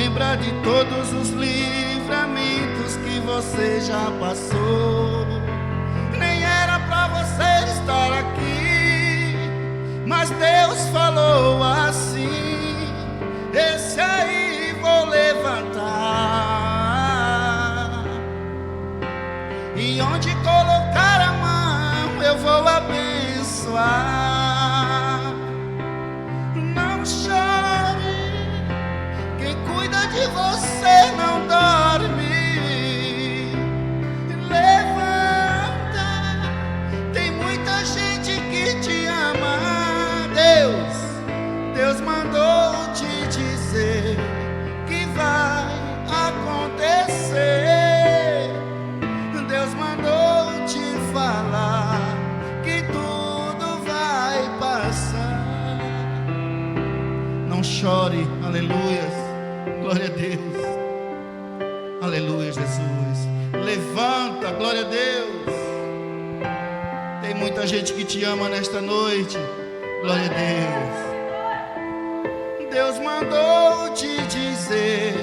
lembra de todos os livramentos que você já passou. Nem era pra você estar aqui, mas Deus falou assim: esse aí vou levantar, e onde colocar a mão eu vou abençoar. Não chore, quem cuida de você não dorme. Levanta, tem muita gente que te ama. Deus mandou te dizer que vai acontecer. Deus mandou te falar que tudo vai passar. Não chore, aleluia, glória a Deus, aleluia, Jesus. Levanta, glória a Deus. Tem muita gente que te ama nesta noite, glória a Deus. Deus mandou te dizer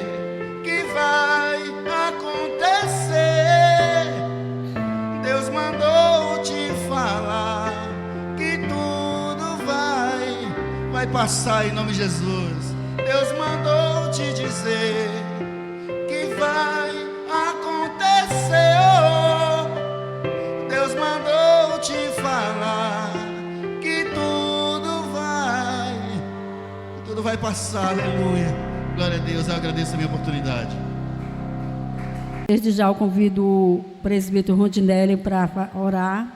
que vai acontecer. Deus mandou te falar que tudo vai passar em nome de Jesus. Deus mandou te dizer que vai acontecer. Deus mandou te falar que tudo vai passar, aleluia. Glória a Deus, eu agradeço a minha oportunidade. Desde já eu convido o presbítero Rondinelli para orar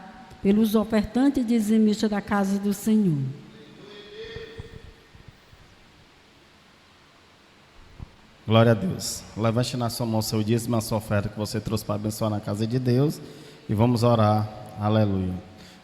pelos ofertantes e dizimistas da casa do Senhor. Glória a Deus. Levante na sua mão seu dízimo, a sua oferta que você trouxe para abençoar na casa de Deus, e vamos orar, aleluia,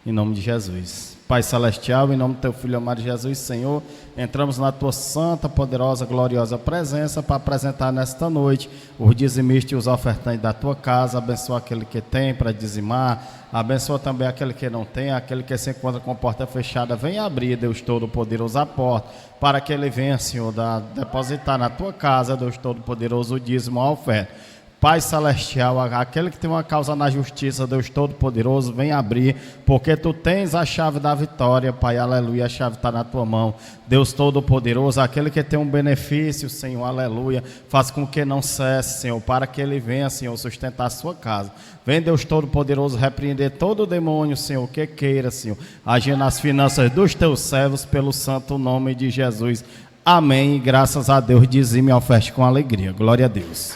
em nome de Jesus. Pai Celestial, em nome do Teu Filho amado Jesus, Senhor, entramos na Tua santa, poderosa, gloriosa presença para apresentar nesta noite os dizimistas e os ofertantes da Tua casa. Abençoa aquele que tem para dizimar, abençoa também aquele que não tem, aquele que se encontra com a porta fechada. Venha abrir, Deus Todo-Poderoso, a porta, para que ele venha, Senhor, depositar na Tua casa, Deus Todo-Poderoso, o dízimo, a oferta. Pai Celestial, aquele que tem uma causa na justiça, Deus Todo-Poderoso, vem abrir, porque Tu tens a chave da vitória, Pai, aleluia, a chave está na Tua mão, Deus Todo-Poderoso, aquele que tem um benefício, Senhor, aleluia, faz com que não cesse, Senhor, para que ele venha, Senhor, sustentar a sua casa. Vem, Deus Todo-Poderoso, repreender todo o demônio, Senhor, que queira, Senhor, agir nas finanças dos Teus servos, pelo santo nome de Jesus. Amém, e graças a Deus, dizime a oferta com alegria. Glória a Deus.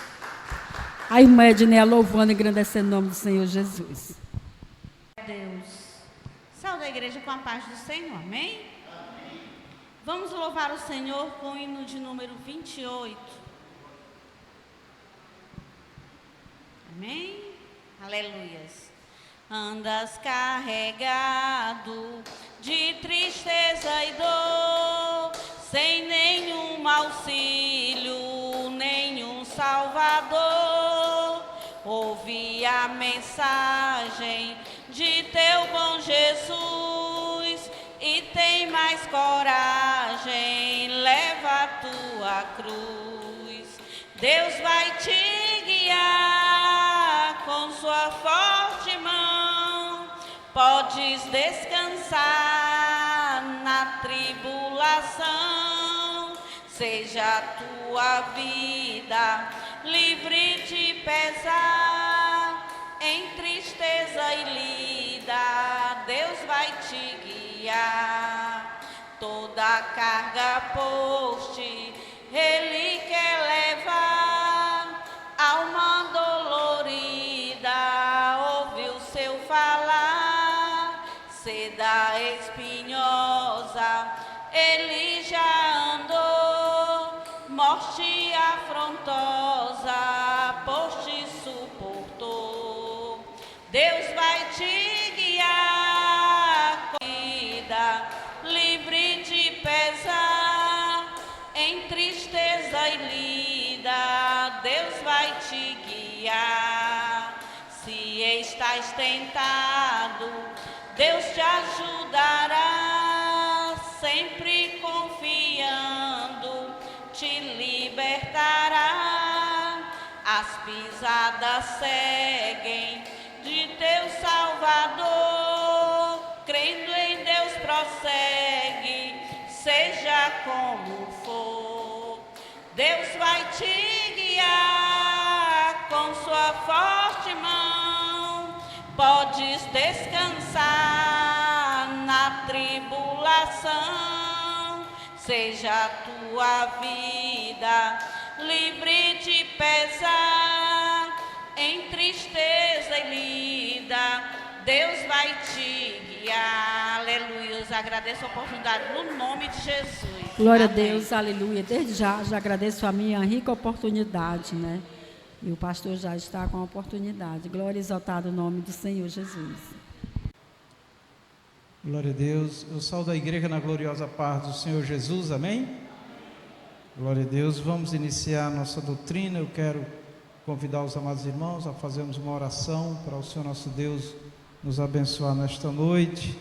A irmã Edneia louvando e engrandecendo o nome do Senhor Jesus. Deus, saúde a igreja com a paz do Senhor, amém? Amém. Vamos louvar o Senhor com o hino de número 28. Amém? Aleluias. Andas carregado de tristeza e dor, sem nenhum auxílio, nenhum salvador. Ouvi a mensagem de Teu bom Jesus e tem mais coragem, leva a Tua cruz. Deus vai te guiar com Sua forte mão, podes descansar na tribulação. Seja a tua vida livre de pesar, em tristeza e lida, Deus vai te guiar. Toda carga poste, Ele quer levar. Alma dolorida, ouve o seu falar. Seda espinhosa, Ele já andou. Morte afrontosa, poste suportou. Deus vai te guiar com vida, livre de pesar, em tristeza e lida, Deus vai te guiar. Se estás tentado, Deus te ajudará, sempre confiando, te libertará. as pisadas seguem de teu Salvador. Crendo em Deus prossegue, seja como for. Deus vai te guiar com sua forte mão. Podes descansar na tribulação. Seja a tua vida livre de pesar, em tristeza e lida, Deus vai te guiar. Aleluia. Eu agradeço a oportunidade no nome de Jesus. Glória Amém. a Deus, aleluia. Desde já agradeço a minha rica oportunidade, né? E o pastor já está com a oportunidade. Glória e exaltado o nome do Senhor Jesus. Glória a Deus. Eu saúdo a igreja na gloriosa paz do Senhor Jesus, amém? Glória a Deus. Vamos iniciar a nossa doutrina. Eu quero convidar os amados irmãos a fazermos uma oração para o Senhor nosso Deus nos abençoar nesta noite,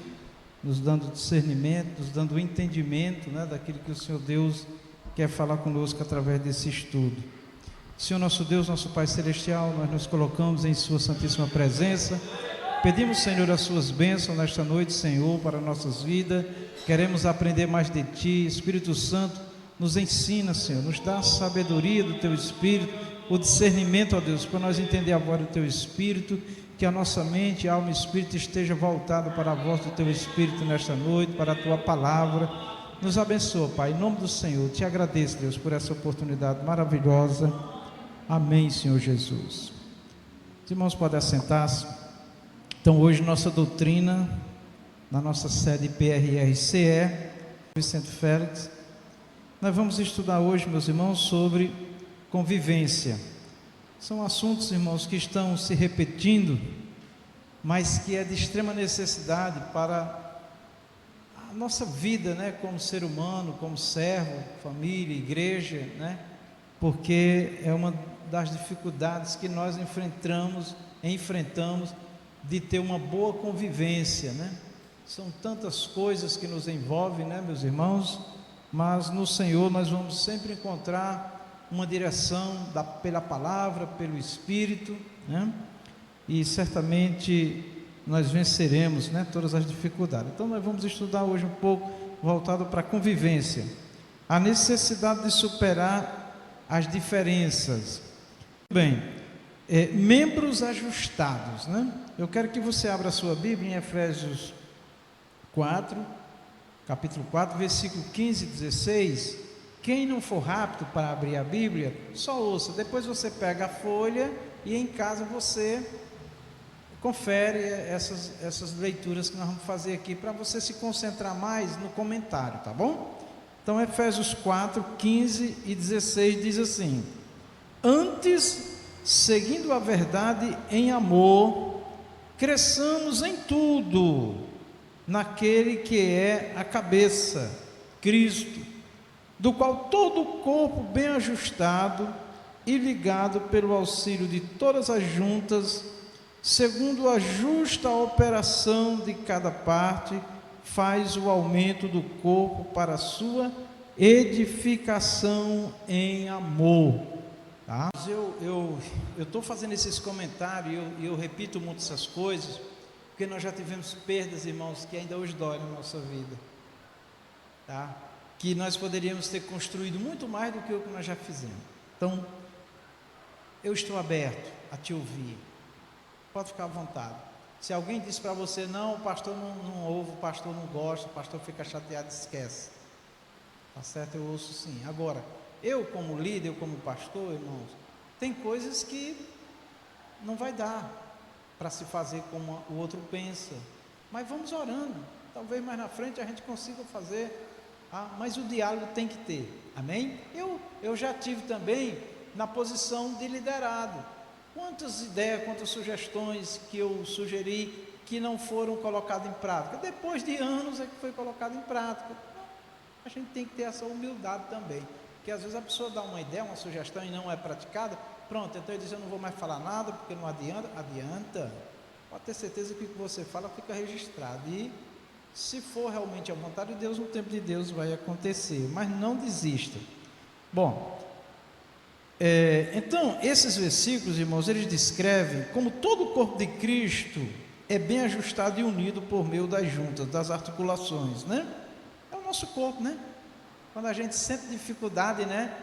nos dando discernimento, nos dando entendimento, né, daquilo que o Senhor Deus quer falar conosco através desse estudo. Senhor nosso Deus, nosso Pai Celestial, nós nos colocamos em Sua Santíssima Presença. Pedimos, Senhor, as Suas bênçãos nesta noite, Senhor, para nossas vidas. Queremos aprender mais de Ti. Espírito Santo, nos ensina, Senhor, nos dá a sabedoria do Teu Espírito, o discernimento, ó Deus, para nós entender a voz do Teu Espírito, que a nossa mente, alma e espírito esteja voltado para a voz do Teu Espírito nesta noite, para a Tua Palavra. Nos abençoa, Pai, em nome do Senhor. Te agradeço, Deus, por essa oportunidade maravilhosa. Amém, Senhor Jesus. Os irmãos podem assentar-se. Então, hoje, nossa doutrina, na nossa sede PRRCE, Vicente Félix, nós vamos estudar hoje, meus irmãos, sobre convivência. São assuntos, irmãos, que estão se repetindo, mas que é de extrema necessidade para a nossa vida, né, como ser humano, como servo, família, igreja, né, porque é uma das dificuldades que nós enfrentamos de ter uma boa convivência, né? São tantas coisas que nos envolvem, né, meus irmãos, mas no Senhor nós vamos sempre encontrar uma direção pela palavra, pelo Espírito, né? E certamente nós venceremos, né, todas as dificuldades. Então nós vamos estudar hoje um pouco voltado para a convivência, a necessidade de superar as diferenças. Bem, membros ajustados, né? Eu quero que você abra a sua Bíblia em Efésios 4, capítulo 4, versículo 15 e 16. Quem não for rápido para abrir a Bíblia, só ouça, depois você pega a folha e em casa você confere essas leituras que nós vamos fazer aqui, para você se concentrar mais no comentário, tá bom? Então, Efésios 4, 15 e 16 diz assim: antes, seguindo a verdade em amor, cresçamos em tudo naquele que é a cabeça, Cristo, do qual todo o corpo bem ajustado e ligado pelo auxílio de todas as juntas, segundo a justa operação de cada parte, faz o aumento do corpo para a sua edificação em amor. Tá? Eu estou fazendo esses comentários e eu repito muito essas coisas, porque nós já tivemos perdas, irmãos, que ainda hoje dói na nossa vida. Tá? Que nós poderíamos ter construído muito mais do que o que nós já fizemos. Então, eu estou aberto a te ouvir. Pode ficar à vontade. Se alguém diz para você, não, o pastor não ouve, o pastor não gosta, o pastor fica chateado, esquece. Tá certo? Eu ouço sim. Agora, eu como líder, eu como pastor, irmãos, tem coisas que não vai dar para se fazer como o outro pensa. Mas vamos orando. Talvez mais na frente a gente consiga fazer. Mas o diálogo tem que ter. Amém? Eu já tive também na posição de liderado. Quantas ideias, quantas sugestões que eu sugeri que não foram colocadas em prática? Depois de anos é que foi colocado em prática. A gente tem que ter essa humildade também, porque às vezes a pessoa dá uma ideia, uma sugestão e não é praticada, pronto, então ele diz, eu não vou mais falar nada, porque não adianta. Adianta, pode ter certeza que o que você fala fica registrado, e se for realmente a vontade de Deus, no tempo de Deus vai acontecer, mas não desista. Bom, Então, esses versículos, irmãos, eles descrevem como todo o corpo de Cristo é bem ajustado e unido por meio das juntas, das articulações, né? É o nosso corpo, né? Quando a gente sente dificuldade, né,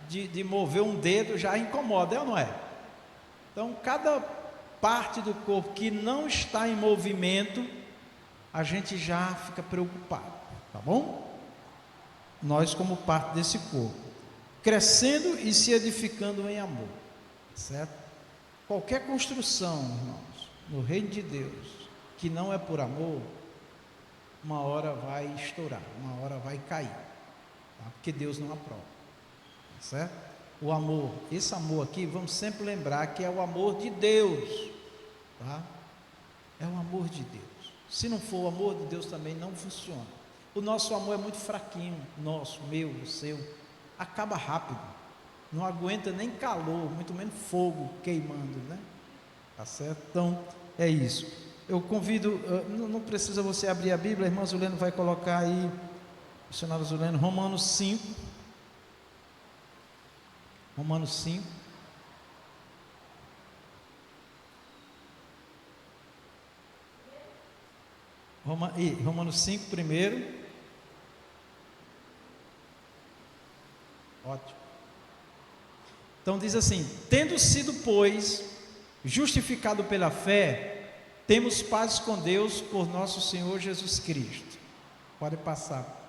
de mover um dedo, já incomoda, é ou não é? Então, cada parte do corpo que não está em movimento, a gente já fica preocupado, tá bom? Nós, como parte desse corpo, crescendo e se edificando em amor, certo? Qualquer construção, irmãos, no reino de Deus, que não é por amor, uma hora vai estourar, uma hora vai cair, tá? Porque Deus não aprova, certo? O amor, esse amor aqui, vamos sempre lembrar que é o amor de Deus, tá? É o amor de Deus. Se não for o amor de Deus também não funciona. O nosso amor é muito fraquinho, nosso, meu, o seu, acaba rápido, não aguenta nem calor, muito menos fogo queimando, né? Tá certo? Então, é isso. Eu convido, não precisa você abrir a Bíblia, a irmã Zuleno vai colocar aí, missionário Zuleno, Romanos 5. Romanos 5. Romanos 5 primeiro. Ótimo. Então diz assim: tendo sido, pois, justificado pela fé, temos paz com Deus por nosso Senhor Jesus Cristo. Pode passar.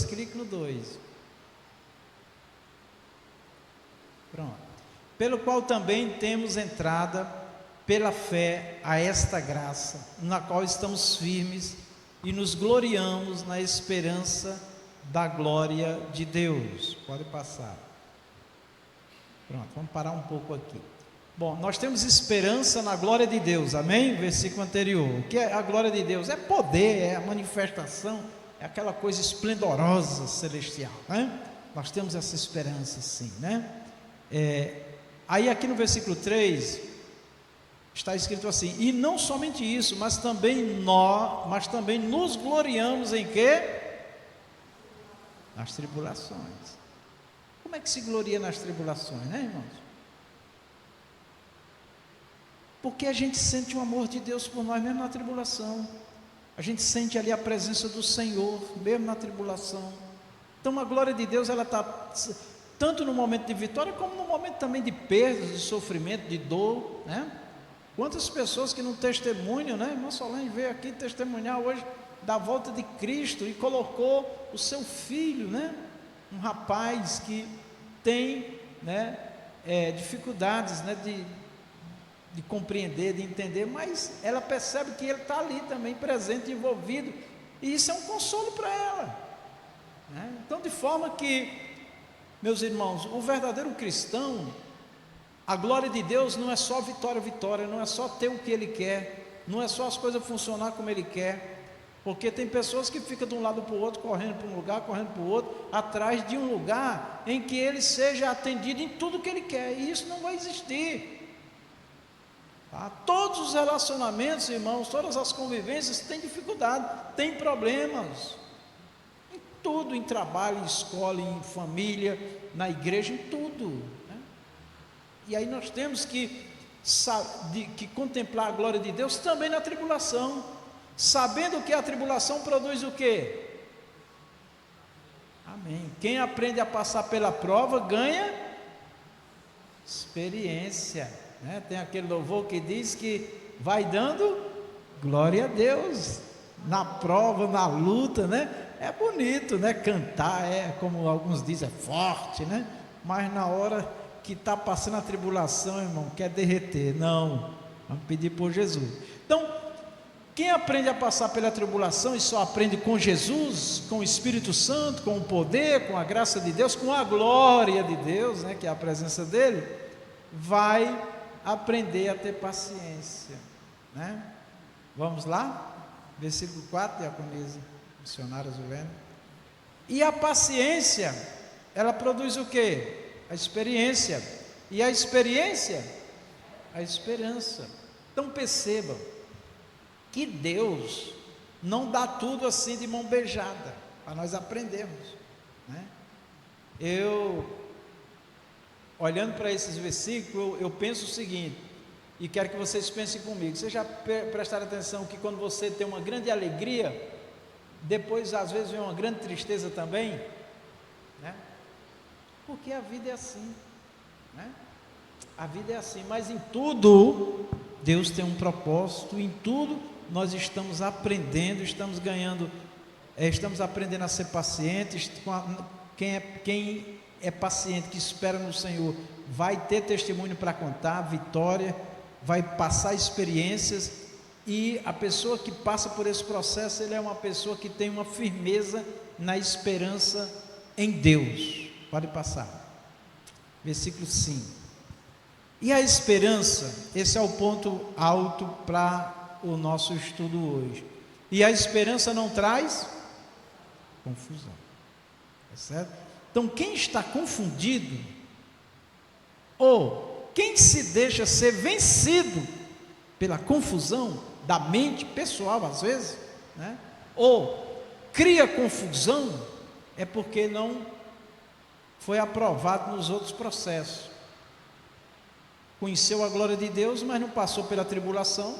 Clique no 2. Pronto. Pelo qual também temos entrada pela fé a esta graça, na qual estamos firmes e nos gloriamos na esperança da glória de Deus. Pode passar. Pronto, vamos parar um pouco aqui. Bom, nós temos esperança na glória de Deus, amém? Versículo anterior. O que é a glória de Deus? É poder, é a manifestação, é aquela coisa esplendorosa, celestial, né? Nós temos essa esperança sim, né? Aí aqui no versículo 3, está escrito assim: e não somente isso, mas também nos gloriamos em quê? Nas tribulações. Como é que se gloria nas tribulações, né, irmãos? Porque a gente sente o amor de Deus por nós, mesmo na tribulação. A gente sente ali a presença do Senhor, mesmo na tribulação. Então a glória de Deus, ela está tanto no momento de vitória, como no momento também de perdas, de sofrimento, de dor, né? Quantas pessoas que não testemunham, né? Irmã Solange veio aqui testemunhar hoje da volta de Cristo e colocou o seu filho, né? Um rapaz que tem, né, dificuldades, né, de compreender, de entender, mas ela percebe que ele está ali também presente, envolvido, e isso é um consolo para ela, né? Então, de forma que, meus irmãos, o verdadeiro cristão, a glória de Deus não é só vitória, não é só ter o que ele quer, não é só as coisas funcionar como ele quer, porque tem pessoas que ficam de um lado para o outro, correndo para um lugar, correndo para o outro, atrás de um lugar em que ele seja atendido em tudo que ele quer, e isso não vai existir. Tá? Todos os relacionamentos, irmãos, todas as convivências têm dificuldade, têm problemas, em tudo, em trabalho, em escola, em família, na igreja, em tudo, né? E aí nós temos que contemplar a glória de Deus também na tribulação, sabendo que a tribulação produz o quê? Amém. Quem aprende a passar pela prova ganha experiência, né? Tem aquele louvor que diz que vai dando glória a Deus na prova, na luta, né? É bonito, né? Cantar, como alguns dizem, é forte, né? Mas na hora que está passando a tribulação, irmão, quer derreter. Não, vamos pedir por Jesus. Então, quem aprende a passar pela tribulação e só aprende com Jesus, com o Espírito Santo, com o poder, com a graça de Deus, com a glória de Deus, né, que é a presença dele, vai aprender a ter paciência, né? Vamos lá? Versículo 4, diaconisa, missionária Zulene. E a paciência, ela produz o quê? A experiência. E a experiência? A esperança. Então percebam, que Deus não dá tudo assim de mão beijada, para nós aprendermos, né? Eu, olhando para esses versículos, eu penso o seguinte, e quero que vocês pensem comigo. Vocês já prestaram atenção que quando você tem uma grande alegria, depois às vezes vem uma grande tristeza também, né? Porque a vida é assim, né? A vida é assim, mas em tudo Deus tem um propósito, em tudo nós estamos aprendendo, estamos ganhando, estamos aprendendo a ser pacientes. Quem é paciente, que espera no Senhor, vai ter testemunho para contar, vitória, vai passar experiências, e a pessoa que passa por esse processo, ele é uma pessoa que tem uma firmeza na esperança em Deus. Pode passar, versículo 5. E a esperança, esse é o ponto alto para o nosso estudo hoje. E a esperança não traz confusão, é certo? Então, quem está confundido, ou quem se deixa ser vencido pela confusão da mente pessoal, às vezes, né? Ou cria confusão, é porque não foi aprovado nos outros processos. Conheceu a glória de Deus, mas não passou pela tribulação,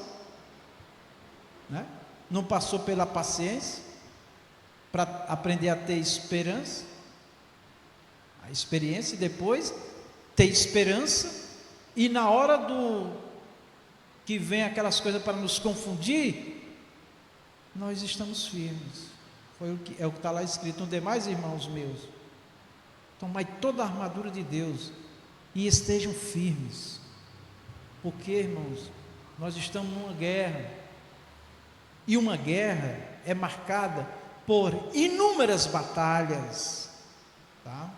né? Não passou pela paciência, para aprender a ter esperança, a experiência, e depois ter esperança, e na hora que vem aquelas coisas para nos confundir, nós estamos firmes. É o que está lá escrito: no demais, irmãos meus, tomai toda a armadura de Deus e estejam firmes, porque, irmãos, nós estamos numa guerra, e uma guerra é marcada por inúmeras batalhas, tá?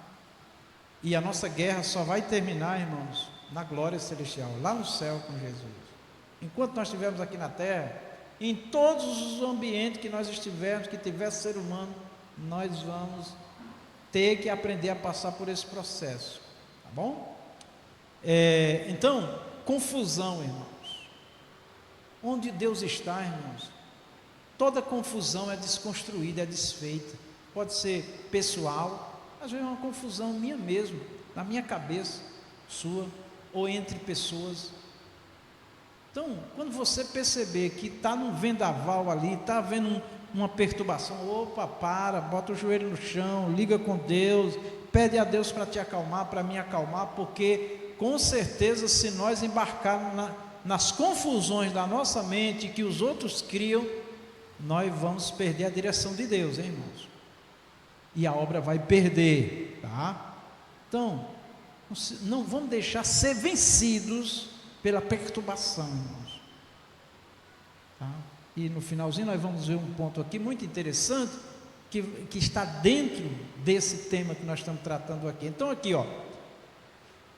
E a nossa guerra só vai terminar, irmãos, na glória celestial, lá no céu com Jesus. Enquanto nós estivermos aqui na terra, em todos os ambientes que nós estivermos, que tiver ser humano, nós vamos ter que aprender a passar por esse processo, tá bom? Então, confusão, irmãos. Onde Deus está, irmãos, toda confusão é desconstruída, é desfeita. Pode ser pessoal, às vezes é uma confusão minha mesmo, na minha cabeça, sua, ou entre pessoas. Então, quando você perceber que está num vendaval ali, está havendo uma perturbação, opa, bota o joelho no chão, liga com Deus, pede a Deus para te acalmar, para me acalmar, porque com certeza, se nós embarcarmos nas confusões da nossa mente que os outros criam, nós vamos perder a direção de Deus, hein, irmãos? E a obra vai perder, tá? Então, não vamos deixar ser vencidos pela perturbação, irmãos, tá? E no finalzinho nós vamos ver um ponto aqui muito interessante, que está dentro desse tema que nós estamos tratando aqui. Então aqui, ó,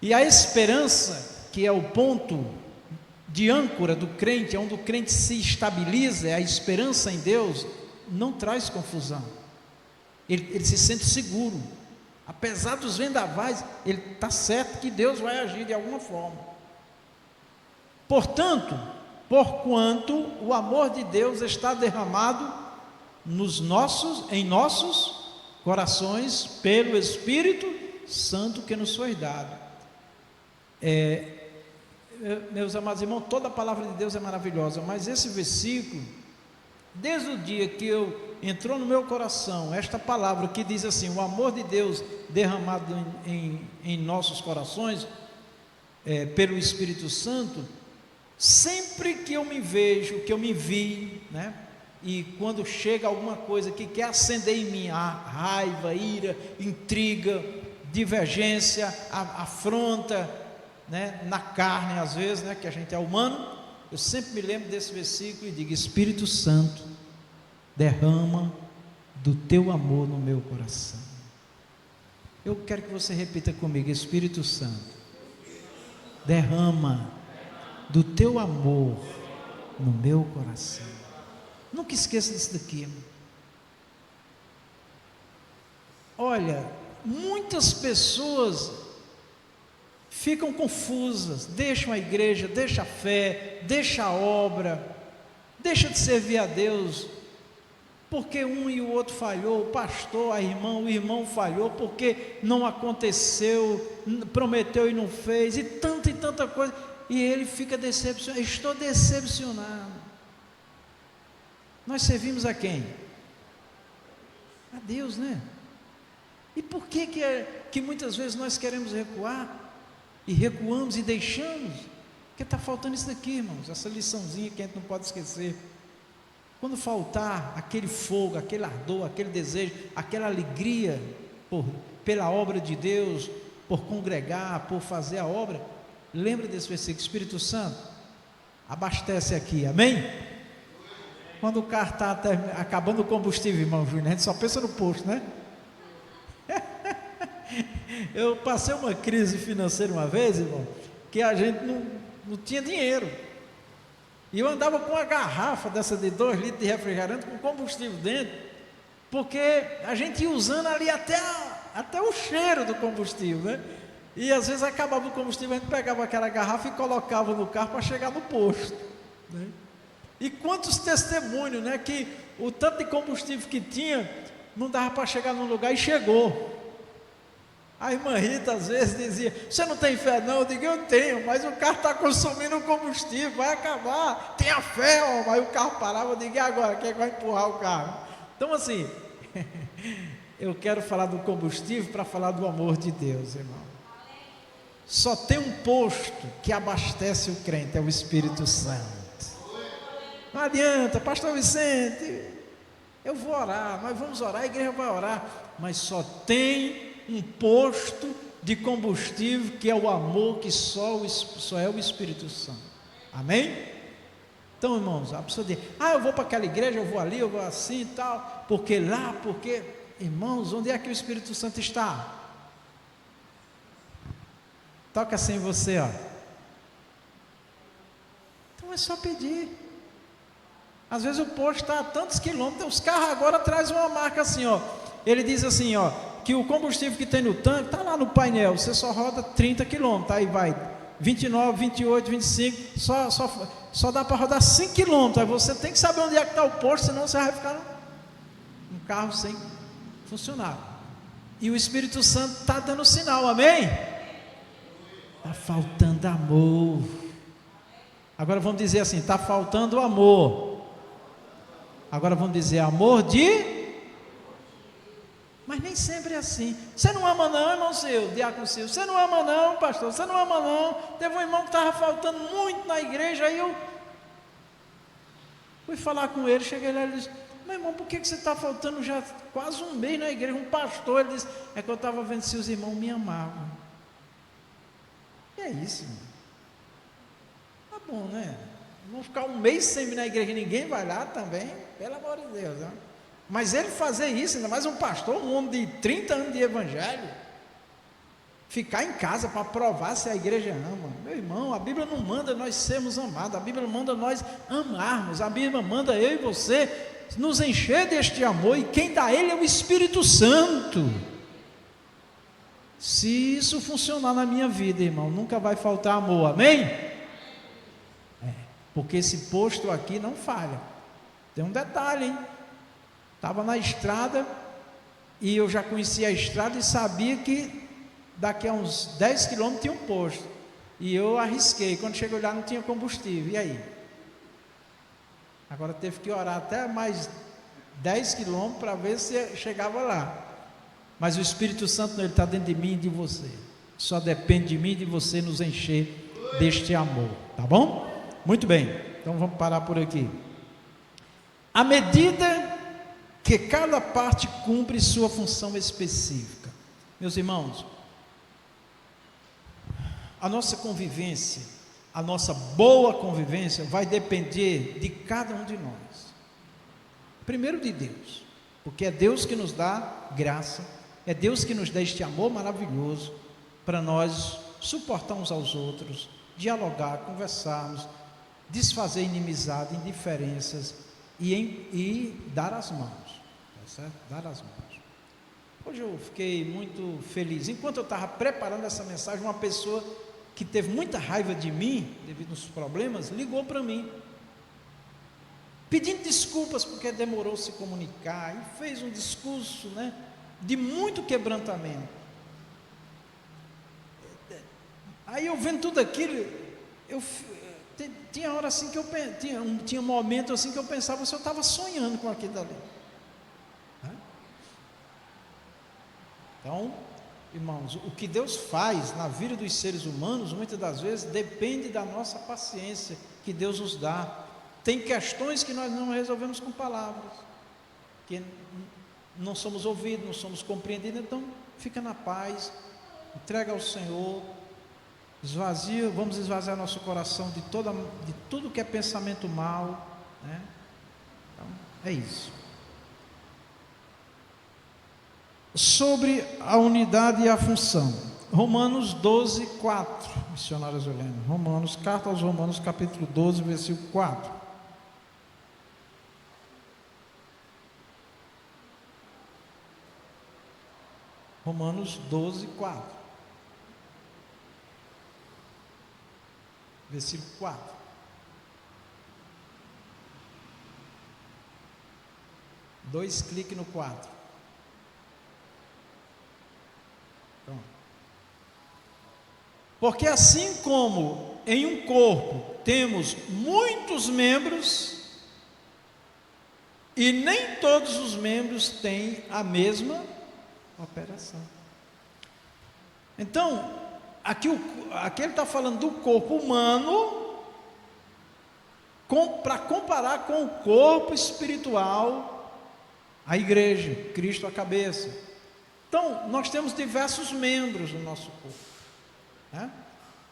e a esperança, que é o ponto de âncora do crente, onde o crente se estabiliza, é a esperança em Deus, não traz confusão. Ele se sente seguro, apesar dos vendavais, ele está certo que Deus vai agir de alguma forma. Portanto, porquanto o amor de Deus está derramado em nossos corações, pelo Espírito Santo que nos foi dado. Meus amados irmãos, toda a palavra de Deus é maravilhosa, mas esse versículo, desde o dia que entrou no meu coração, esta palavra que diz assim: o amor de Deus derramado em nossos corações, pelo Espírito Santo, sempre que eu me vejo, que eu me vi, né? E quando chega alguma coisa que quer acender em mim a raiva, ira, intriga, divergência, afronta, né? Na carne às vezes, né? Que a gente é humano, eu sempre me lembro desse versículo e digo: Espírito Santo, derrama do teu amor no meu coração. Eu quero que você repita comigo: Espírito Santo, derrama do teu amor no meu coração. Nunca esqueça disso daqui. Olha, muitas pessoas ficam confusas, deixam a igreja, deixam a fé, deixam a obra, deixa de servir a Deus, porque um e o outro falhou, o pastor, a irmã, o irmão falhou, porque não aconteceu, prometeu e não fez, e tanta coisa, e ele fica decepcionado. Estou decepcionado. Nós servimos a quem? A Deus, né? E por que muitas vezes nós queremos recuar, e recuamos e deixamos? Porque está faltando isso daqui, irmãos, essa liçãozinha que a gente não pode esquecer. Quando faltar aquele fogo, aquele ardor, aquele desejo, aquela alegria pela obra de Deus, por congregar, por fazer a obra, lembra desse versículo: Espírito Santo, abastece aqui, amém? Quando o carro está acabando o combustível, irmão Júnior, a gente só pensa no posto, né? Eu passei uma crise financeira uma vez, irmão, que a gente não tinha dinheiro. E eu andava com uma garrafa dessa de 2 litros de refrigerante com combustível dentro, porque a gente ia usando ali até o cheiro do combustível, né? E às vezes acabava o combustível, a gente pegava aquela garrafa e colocava no carro para chegar no posto, né? E quantos testemunhos, né? Que o tanto de combustível que tinha, não dava para chegar num lugar e chegou. A irmã Rita às vezes dizia: você não tem fé não? Eu digo: eu tenho, mas o carro está consumindo combustível, vai acabar, tenha fé, ó. Aí o carro parava, eu digo: e agora? Quem é que vai empurrar o carro? Então assim, eu quero falar do combustível para falar do amor de Deus, irmão. Só tem um posto que abastece o crente, é o Espírito Santo. Não adianta, pastor Vicente, eu vou orar, nós vamos orar, a igreja vai orar, mas só tem um posto de combustível, que é o amor, que só é o Espírito Santo, amém? Então, irmãos, a pessoa diz: eu vou para aquela igreja, eu vou ali, eu vou assim e tal, porque, irmãos, onde é que o Espírito Santo está? Toca assim em você, ó. Então é só pedir. Às vezes o posto está a tantos quilômetros, os carros agora trazem uma marca assim, ó. Ele diz assim, ó, que o combustível que tem no tanque está lá no painel, você só roda 30 quilômetros, aí vai 29, 28, 25, só dá para rodar 5 quilômetros, aí você tem que saber onde é que está o posto, senão você vai ficar num carro sem funcionar. E o Espírito Santo está dando sinal, amém? Está faltando amor. Agora vamos dizer assim: está faltando amor. Agora vamos dizer amor de... Mas nem sempre é assim. Você não ama não, irmão Silvio, diácono Silvio? Você não ama não, pastor? Você não ama não? Teve um irmão que estava faltando muito na igreja, aí eu fui falar com ele, cheguei lá e disse: meu irmão, por que você está faltando já quase um mês na igreja? Um pastor, ele disse: é que eu estava vendo se os irmãos me amavam. E é isso, irmão. Tá bom, né? Vamos ficar um mês sem vir na igreja, ninguém vai lá também, pelo amor de Deus, né? Mas ele fazer isso, ainda mais um pastor, um homem de 30 anos de evangelho, ficar em casa para provar se a igreja ama. Meu irmão, a Bíblia não manda nós sermos amados, a Bíblia manda nós amarmos, a Bíblia manda eu e você nos encher deste amor, e quem dá ele é o Espírito Santo. Se isso funcionar na minha vida, irmão, nunca vai faltar amor, amém? Porque esse posto aqui não falha. Tem um detalhe, hein? Estava na estrada, e eu já conhecia a estrada e sabia que daqui a uns 10 quilômetros tinha um posto, e eu arrisquei. Quando cheguei lá não tinha combustível, e aí? Agora teve que orar até mais 10 quilômetros para ver se chegava lá. Mas o Espírito Santo, ele está dentro de mim e de você. Só depende de mim e de você nos encher deste amor, tá bom? Muito bem, então vamos parar por aqui. À medida que cada parte cumpre sua função específica, meus irmãos, a nossa convivência, a nossa boa convivência vai depender de cada um de nós. Primeiro de Deus, porque é Deus que nos dá graça, é Deus que nos dá este amor maravilhoso para nós suportar uns aos outros, dialogar, conversarmos, desfazer inimizade, indiferenças e dar as mãos, tá certo? Dar as mãos. Hoje eu fiquei muito feliz. Enquanto eu estava preparando essa mensagem, uma pessoa que teve muita raiva de mim, devido aos problemas, ligou para mim. pedindo desculpas porque demorou se comunicar, e fez um discurso, né, de muito quebrantamento. Aí eu vendo tudo aquilo, tinha hora assim que tinha um momento assim que eu pensava se eu estava sonhando com aquilo dali. Então, irmãos, o que Deus faz na vida dos seres humanos, muitas das vezes, depende da nossa paciência que Deus nos dá. Tem questões que nós não resolvemos com palavras, que não somos ouvidos, não somos compreendidos, então fica na paz, entrega ao Senhor, vamos esvaziar nosso coração de tudo que é pensamento mau, né? Então, é isso. Sobre a unidade e a função, Romanos 12, 4, missionária Zulene, carta aos Romanos, capítulo 12, versículo 4. Romanos 12, 4. Versículo 4. Dois cliques no 4. Pronto. Porque assim como em um corpo temos muitos membros, e nem todos os membros têm a mesma operação. Então, aqui ele está falando do corpo humano, para comparar com o corpo espiritual, a igreja, Cristo a cabeça. Então, nós temos diversos membros no nosso corpo, né?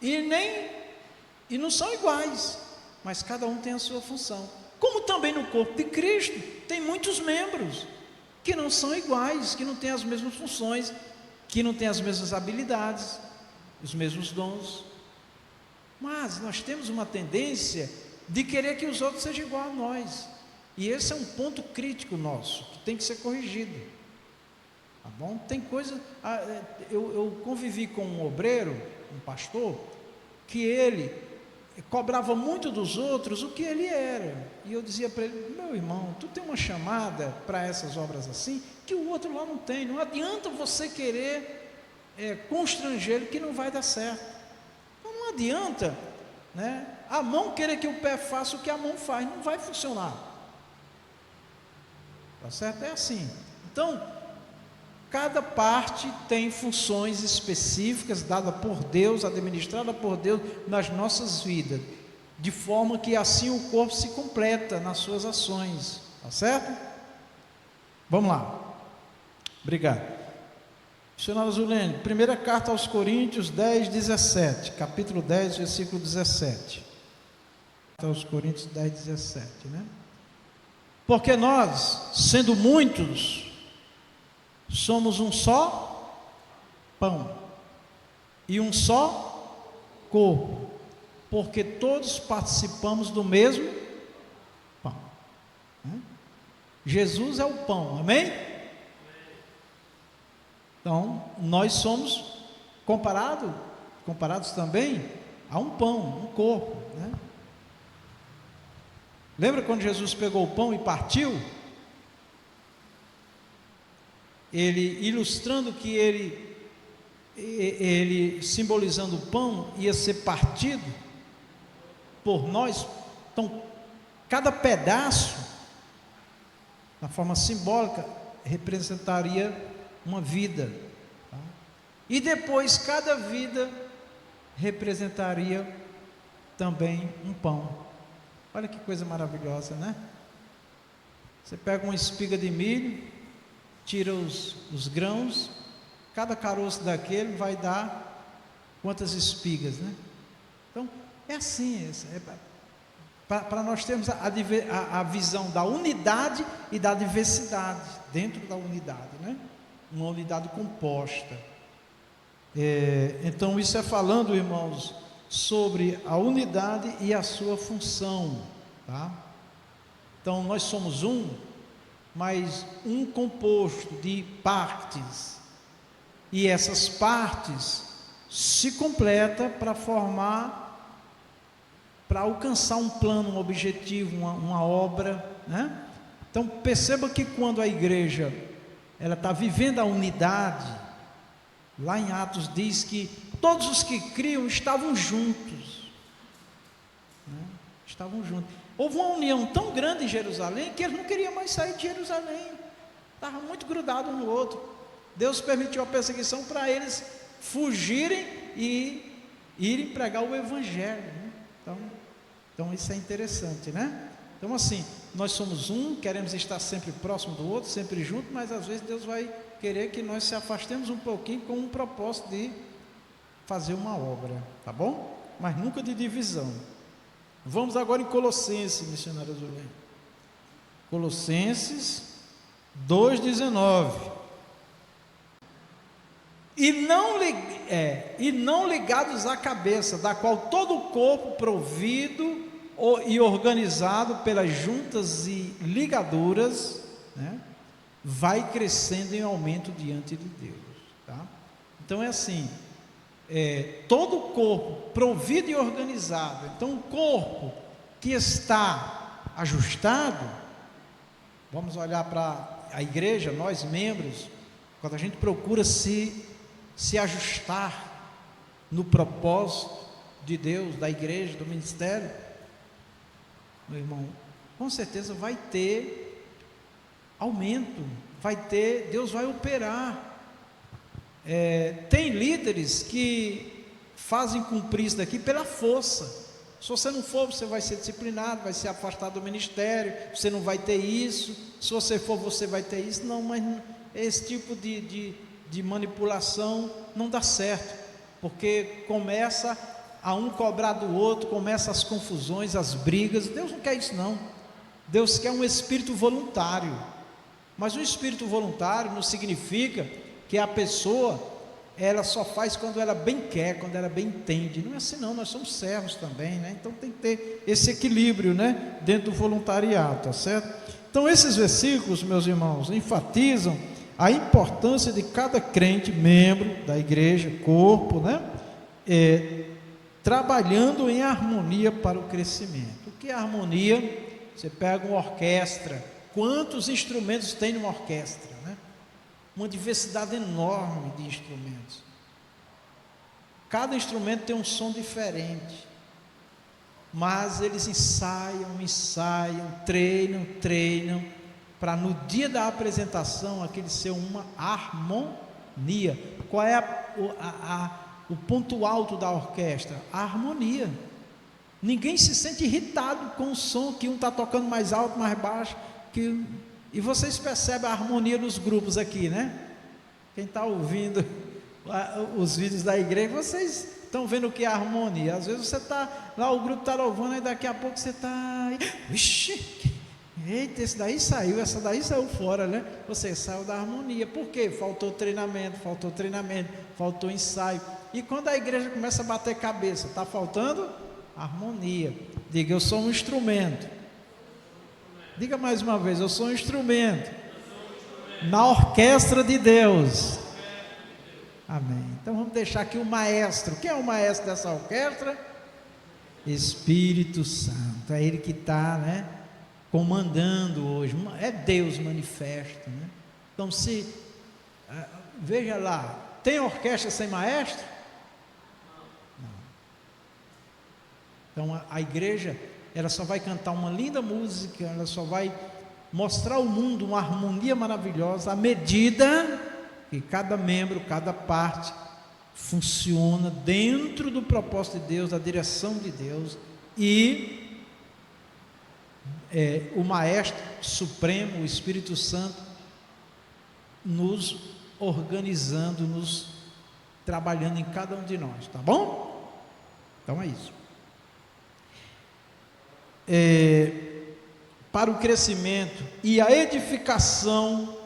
E não são iguais, mas cada um tem a sua função. Como também no corpo de Cristo, tem muitos membros que não são iguais, que não têm as mesmas funções, que não têm as mesmas habilidades, os mesmos dons. Mas nós temos uma tendência de querer que os outros sejam igual a nós. E esse é um ponto crítico nosso, que tem que ser corrigido. Tá bom? Tem coisa... Eu convivi com um obreiro, um pastor, que ele cobrava muito dos outros o que ele era. E eu dizia para ele: meu irmão, tu tem uma chamada para essas obras assim, que o outro lá não tem. Não adianta você querer constranger ele, que não vai dar certo. Então não adianta, né, a mão querer que o pé faça o que a mão faz, não vai funcionar. Tá certo? É assim. Então, cada parte tem funções específicas dadas por Deus, administrada por Deus nas nossas vidas, de forma que assim o corpo se completa nas suas ações, tá certo? Vamos lá. Obrigado. Missionário Zulene, primeira carta aos Coríntios 10, 17, capítulo 10, versículo 17. Aos Coríntios 10, 17, né? Porque nós, sendo muitos, somos um só pão e um só corpo, porque todos participamos do mesmo pão. Jesus é o pão, amém? Então, nós somos comparados também a um pão, um corpo, né? Lembra quando Jesus pegou o pão e partiu? Ele ilustrando que ele simbolizando o pão ia ser partido por nós. Então, cada pedaço, na forma simbólica, representaria uma vida, tá? E depois cada vida representaria também um pão. Olha que coisa maravilhosa, né? Você pega uma espiga de milho, tira os grãos, cada caroço daquele vai dar quantas espigas, né? Então, é assim, para nós termos a visão da unidade e da diversidade dentro da unidade, né? Uma unidade composta. Então, isso é falando, irmãos, sobre a unidade e a sua função, tá? Então, nós somos mas um composto de partes, e essas partes se completam para formar para alcançar um plano, um objetivo, uma obra, né? Então perceba que quando a igreja ela está vivendo a unidade, lá em Atos diz que todos os que criam estavam juntos, né? Estavam juntos. Houve uma união tão grande em Jerusalém que eles não queriam mais sair de Jerusalém, estavam muito grudados um no outro. Deus permitiu a perseguição para eles fugirem e irem pregar o evangelho, né? Então isso é interessante, né? Então assim, nós somos um, queremos estar sempre próximo do outro, sempre junto, mas às vezes Deus vai querer que nós se afastemos um pouquinho com um propósito de fazer uma obra, tá bom? Mas nunca de divisão. Vamos agora em Colossenses, missionária Zulene. Colossenses 2,19. E não ligados à cabeça, da qual todo o corpo provido e organizado pelas juntas e ligaduras, né, vai crescendo em aumento diante de Deus, tá? Então é assim, todo o corpo provido e organizado. Então o corpo que está ajustado, vamos olhar para a igreja, nós membros, quando a gente procura se ajustar no propósito de Deus, da igreja, do ministério, meu irmão, com certeza vai ter aumento, Deus vai operar. Tem líderes que fazem cumprir isso daqui pela força. Se você não for, você vai ser disciplinado, vai ser afastado do ministério, você não vai ter isso. Se você for, você vai ter isso. Não, mas esse tipo de manipulação não dá certo, porque começa a um cobrar do outro, começa as confusões, as brigas. Deus não quer isso não. Deus quer um espírito voluntário. Mas um espírito voluntário não significa que a pessoa ela só faz quando ela bem quer, quando ela bem entende. Não é assim não, nós somos servos também, né? Então tem que ter esse equilíbrio, né, dentro do voluntariado, tá certo? Então esses versículos, meus irmãos, enfatizam a importância de cada crente, membro da igreja, corpo, né, trabalhando em harmonia para o crescimento. O que é harmonia? Você pega uma orquestra, quantos instrumentos tem numa orquestra, né? Uma diversidade enorme de instrumentos. Cada instrumento tem um som diferente, mas eles ensaiam, treinam, para no dia da apresentação aquele ser uma harmonia. Qual é o ponto alto da orquestra? A harmonia. Ninguém se sente irritado com o som que um está tocando mais alto, mais baixo, e vocês percebem a harmonia nos grupos aqui, né? Quem está ouvindo os vídeos da igreja, vocês estão vendo o que é harmonia. Às vezes você está lá, o grupo está louvando, e daqui a pouco você está, vixe, eita, esse daí saiu, essa daí saiu fora, né? Você saiu da harmonia. Por quê? Faltou treinamento, faltou ensaio. E quando a igreja começa a bater cabeça, está faltando harmonia. Diga, eu sou um instrumento. Diga mais uma vez, eu sou um instrumento na orquestra de Deus. Amém. Então vamos deixar aqui o maestro. Quem é o maestro dessa orquestra? Espírito Santo. É ele que está, né, comandando hoje. É Deus manifesto, né? Então veja lá, tem orquestra sem maestro? Não. Então a igreja, ela só vai cantar uma linda música, ela só vai mostrar ao mundo uma harmonia maravilhosa à medida que cada membro, cada parte funciona dentro do propósito de Deus, da direção de Deus, e o Maestro Supremo, o Espírito Santo, nos organizando, nos trabalhando em cada um de nós, tá bom? Então é isso. Para o crescimento e a edificação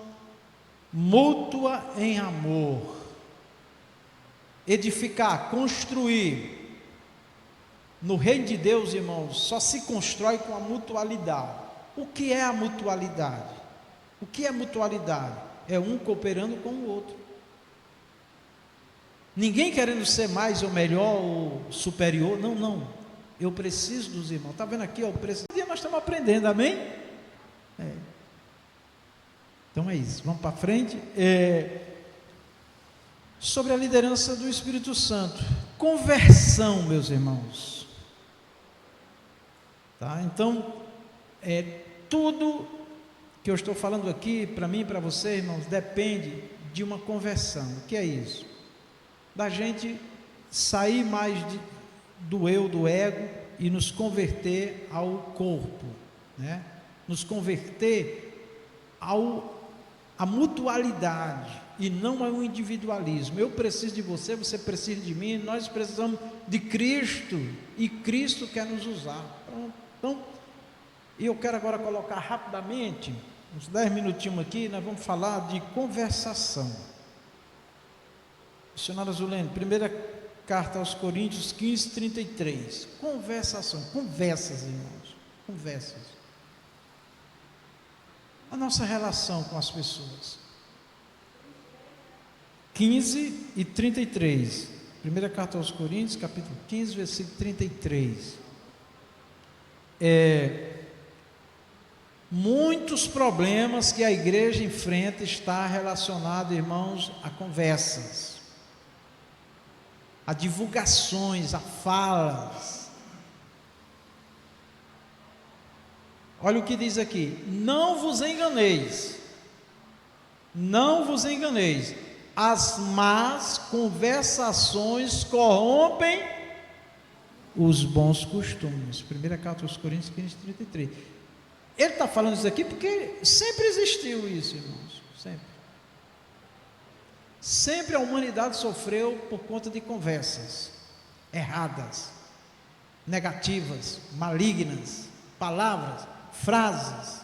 mútua em amor. Edificar, construir. No reino de Deus, irmãos, só se constrói com a mutualidade. O que é a mutualidade? O que é mutualidade? É um cooperando com o outro. Ninguém querendo ser mais ou melhor ou superior, não. Eu preciso dos irmãos. Está vendo aqui, ó, o preciso. E nós estamos aprendendo, amém? Então é isso, vamos para frente. Sobre a liderança do Espírito Santo. Conversão, meus irmãos. Tá? Então, tudo que eu estou falando aqui, para mim e para você, irmãos, depende de uma conversão. O que é isso? Da gente sair mais do eu, do ego, e nos converter ao corpo, né? Nos converter à mutualidade, e não ao individualismo. Eu preciso de você, você precisa de mim, nós precisamos de Cristo, e Cristo quer nos usar. Então, eu quero agora colocar rapidamente, uns 10 minutinhos aqui, nós vamos falar de conversação. Missionária Zulene, primeira carta aos Coríntios 15, 33. Conversação, conversas, irmãos, conversas. A nossa relação com as pessoas. 15 e 33. Primeira carta aos Coríntios, capítulo 15, versículo 33. Muitos problemas que a igreja enfrenta está relacionado, irmãos, a conversas, a divulgações, a falas. Olha o que diz aqui: não vos enganeis, as más conversações corrompem os bons costumes. Primeira carta aos Coríntios 15, 33. Ele está falando isso aqui porque sempre existiu isso, irmãos, sempre a humanidade sofreu por conta de conversas erradas, negativas, malignas, palavras, frases,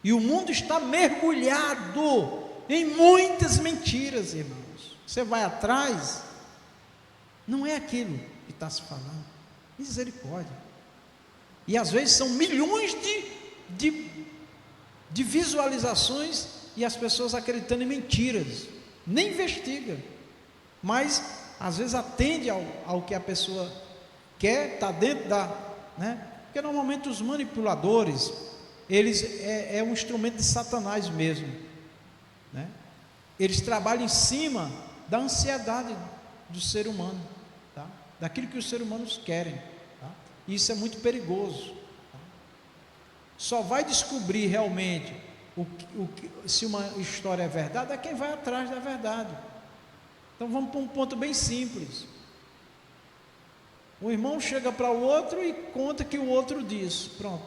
e o mundo está mergulhado em muitas mentiras, irmãos. Você vai atrás, não é aquilo que está se falando. Misericórdia. E às vezes são milhões de visualizações, e as pessoas acreditando em mentiras, nem investiga, mas às vezes atende ao que a pessoa quer, está dentro da, né? Porque normalmente os manipuladores, eles é um instrumento de Satanás mesmo, né? Eles trabalham em cima da ansiedade do ser humano, tá? Daquilo que os seres humanos querem, tá? Isso é muito perigoso, tá? Só vai descobrir realmente se uma história é verdade é quem vai atrás da verdade. Então vamos para um ponto bem simples. O irmão chega para o outro e conta que o outro disse, pronto,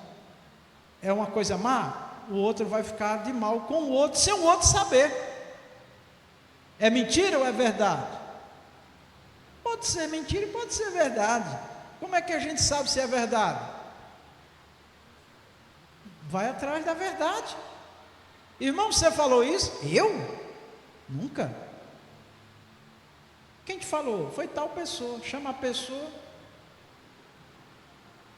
é uma coisa má, o outro vai ficar de mal com o outro, sem o outro saber. É mentira ou é verdade? Pode ser mentira e pode ser verdade. Como é que a gente sabe se é verdade? Vai atrás da verdade. Irmão, você falou isso? Eu? Nunca. Quem te falou? Foi tal pessoa. Chama a pessoa.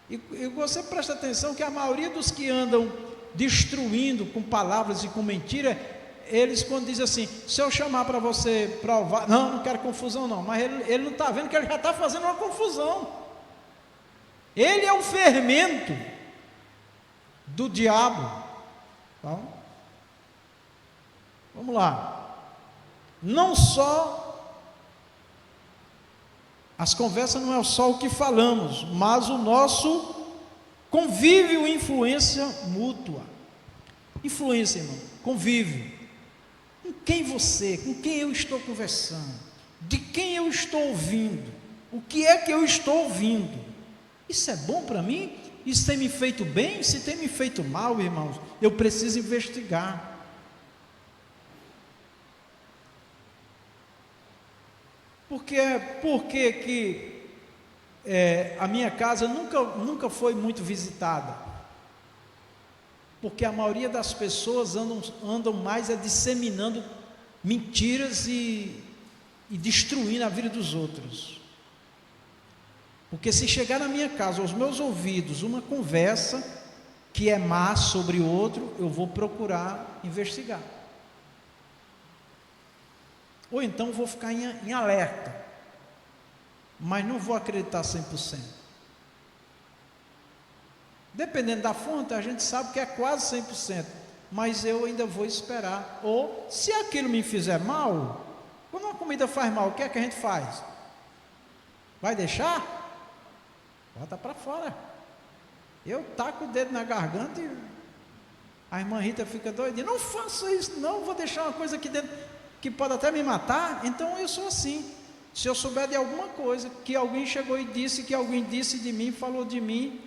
E você presta atenção que a maioria dos que andam destruindo com palavras e com mentira, eles quando dizem assim, se eu chamar para você provar, não quero confusão não, mas ele não está vendo que ele já está fazendo uma confusão. Ele é o fermento do diabo. Tá? Vamos lá. Não só as conversas, não é só o que falamos, mas o nosso convívio e influência mútua. Influência, irmão, convívio. Com quem eu estou conversando, de quem eu estou ouvindo, o que é que eu estou ouvindo. Isso é bom para mim? Isso tem me feito bem? Se tem me feito mal, irmãos, eu preciso investigar. Por que a minha casa nunca foi muito visitada? Porque a maioria das pessoas andam mais disseminando mentiras e destruindo a vida dos outros. Porque se chegar na minha casa, aos meus ouvidos, uma conversa que é má sobre o outro, eu vou procurar investigar. Ou então vou ficar em alerta, mas não vou acreditar 100%. Dependendo da fonte, a gente sabe que é quase 100%, mas eu ainda vou esperar. Ou, se aquilo me fizer mal, quando uma comida faz mal, o que é que a gente faz? Vai deixar? Bota para fora. Eu taco o dedo na garganta e a irmã Rita fica doida. Não faça isso, não, vou deixar uma coisa aqui dentro que pode até me matar. Então eu sou assim. Se eu souber de alguma coisa que alguém chegou e disse, que alguém disse de mim, falou de mim,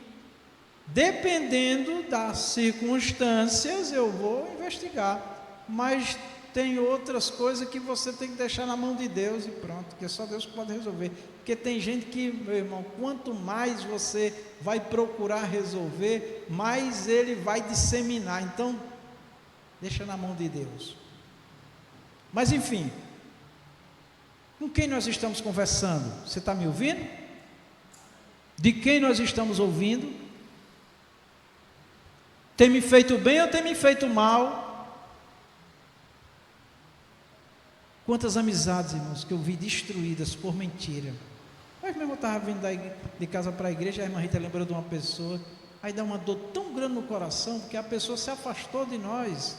dependendo das circunstâncias, eu vou investigar. Mas tem outras coisas que você tem que deixar na mão de Deus e pronto, que só Deus pode resolver. Porque tem gente que, meu irmão, quanto mais você vai procurar resolver, mais ele vai disseminar. Então, deixa na mão de Deus. Mas enfim, com quem nós estamos conversando? Você está me ouvindo? De quem nós estamos ouvindo? Tem me feito bem ou tem me feito mal? Quantas amizades, irmãos, que eu vi destruídas por mentira. Mas mesmo eu estava vindo de casa para a igreja, a irmã Rita lembrou de uma pessoa, aí dá uma dor tão grande no coração, porque a pessoa se afastou de nós,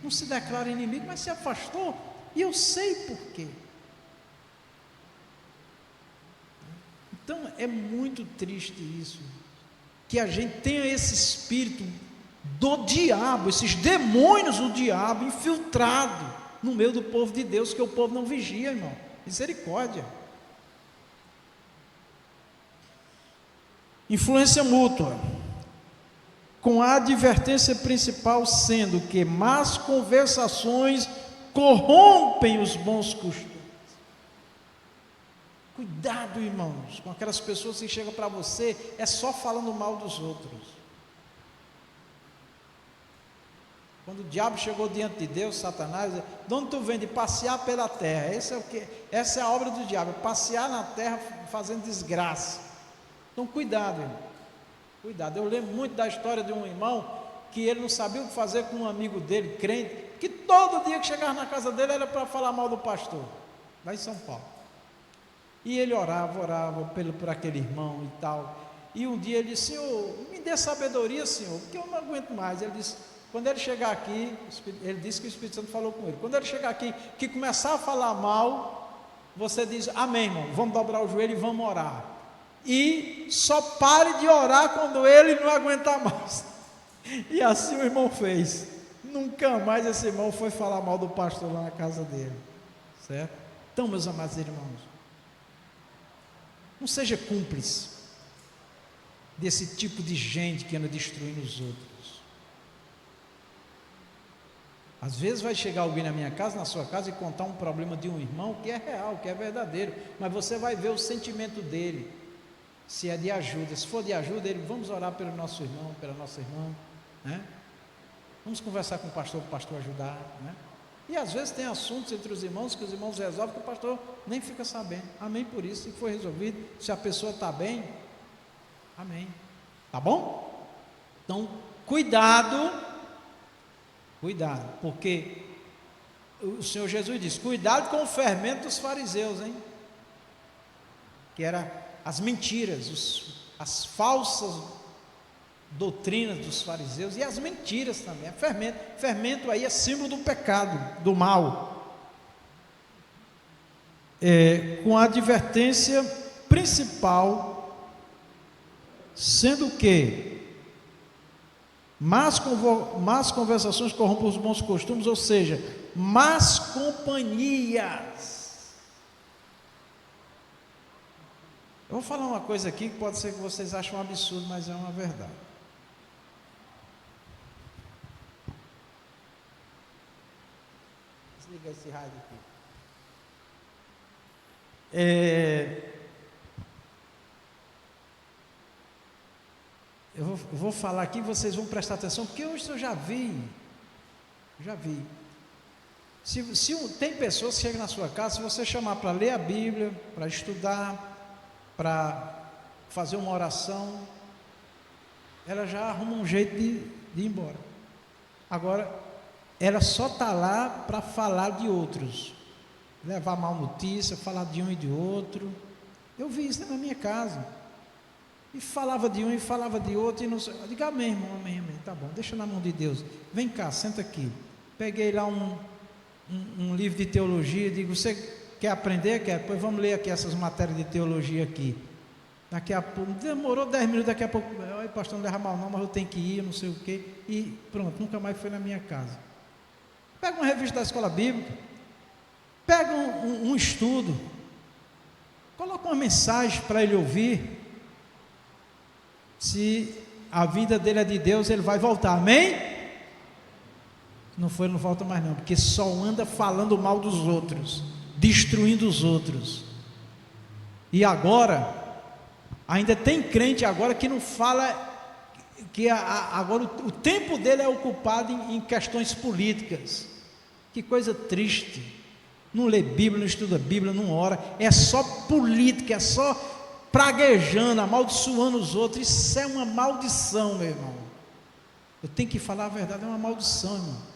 não se declara inimigo, mas se afastou, e eu sei por quê. Então é muito triste isso, que a gente tenha esse espírito do diabo, esses demônios do diabo infiltrado no meio do povo de Deus, que o povo não vigia, irmão. Misericórdia. Influência mútua, com a advertência principal sendo que más conversações corrompem os bons costumes. Cuidado, irmãos, com aquelas pessoas que chegam para você, é só falando mal dos outros. Quando o diabo chegou diante de Deus, Satanás, de onde tu vem? De passear pela terra. Essa é a obra do diabo, passear na terra fazendo desgraça. Então cuidado, irmão. Cuidado. Eu lembro muito da história de um irmão que ele não sabia o que fazer com um amigo dele, crente, que todo dia que chegava na casa dele era para falar mal do pastor, lá em São Paulo. E ele orava por aquele irmão e tal. E um dia ele disse: Senhor, me dê sabedoria, Senhor, porque eu não aguento mais. Ele disse: quando ele chegar aqui, ele disse que o Espírito Santo falou com ele, quando ele chegar aqui, que começar a falar mal, você diz: amém, irmão, vamos dobrar o joelho e vamos orar. E só pare de orar quando ele não aguentar mais. E assim o irmão fez. Nunca mais esse irmão foi falar mal do pastor lá na casa dele. Certo? Então, meus amados irmãos, não seja cúmplice desse tipo de gente que anda destruindo os outros. Às vezes vai chegar alguém na minha casa, na sua casa, e contar um problema de um irmão que é real, que é verdadeiro, mas você vai ver o sentimento dele, se é de ajuda. Se for de ajuda, ele: vamos orar pelo nosso irmão, pela nossa irmã, né? Vamos conversar com o pastor para o pastor ajudar, né? E às vezes tem assuntos entre os irmãos que os irmãos resolvem que o pastor nem fica sabendo. Amém por isso. Se foi resolvido, se a pessoa está bem, amém. Tá bom? Então, cuidado, porque o Senhor Jesus disse: cuidado com o fermento dos fariseus, hein? Que era as mentiras, as falsas doutrinas dos fariseus e as mentiras também. Fermento aí é símbolo do pecado, do mal. Com a advertência principal sendo que más conversações corrompem os bons costumes, ou seja, más companhias. Eu vou falar uma coisa aqui que pode ser que vocês achem um absurdo, mas é uma verdade. Desliga esse rádio aqui. Eu vou falar aqui, vocês vão prestar atenção, porque hoje eu já vi. Tem pessoas que chegam na sua casa, se você chamar para ler a Bíblia, para estudar, para fazer uma oração, ela já arruma um jeito de ir embora. Agora, ela só está lá para falar de outros, levar mal notícia, falar de um e de outro. Eu vi isso na minha casa. E falava de um e falava de outro, e não sei. Eu digo, amém, irmão, amém, amém. Tá bom, deixa na mão de Deus. Vem cá, senta aqui. Peguei lá um livro de teologia, digo, você quer aprender? Quer? Pois vamos ler aqui essas matérias de teologia aqui. Daqui a pouco, demorou 10 minutos, daqui a pouco, oi, pastor, não leva mal não, mas eu tenho que ir, não sei o quê. E pronto, nunca mais foi na minha casa. Pega uma revista da escola bíblica, pega um estudo, coloca uma mensagem para ele ouvir. Se a vida dele é de Deus, ele vai voltar, amém? Se não for, ele não volta mais não, porque só anda falando mal dos outros, destruindo os outros. E agora, ainda tem crente agora que não fala, que agora o tempo dele é ocupado em questões políticas. Que coisa triste. Não lê Bíblia, não estuda Bíblia, não ora, é só política, é só praguejando, amaldiçoando os outros. Isso é uma maldição, meu irmão. Eu tenho que falar a verdade, é uma maldição, irmão.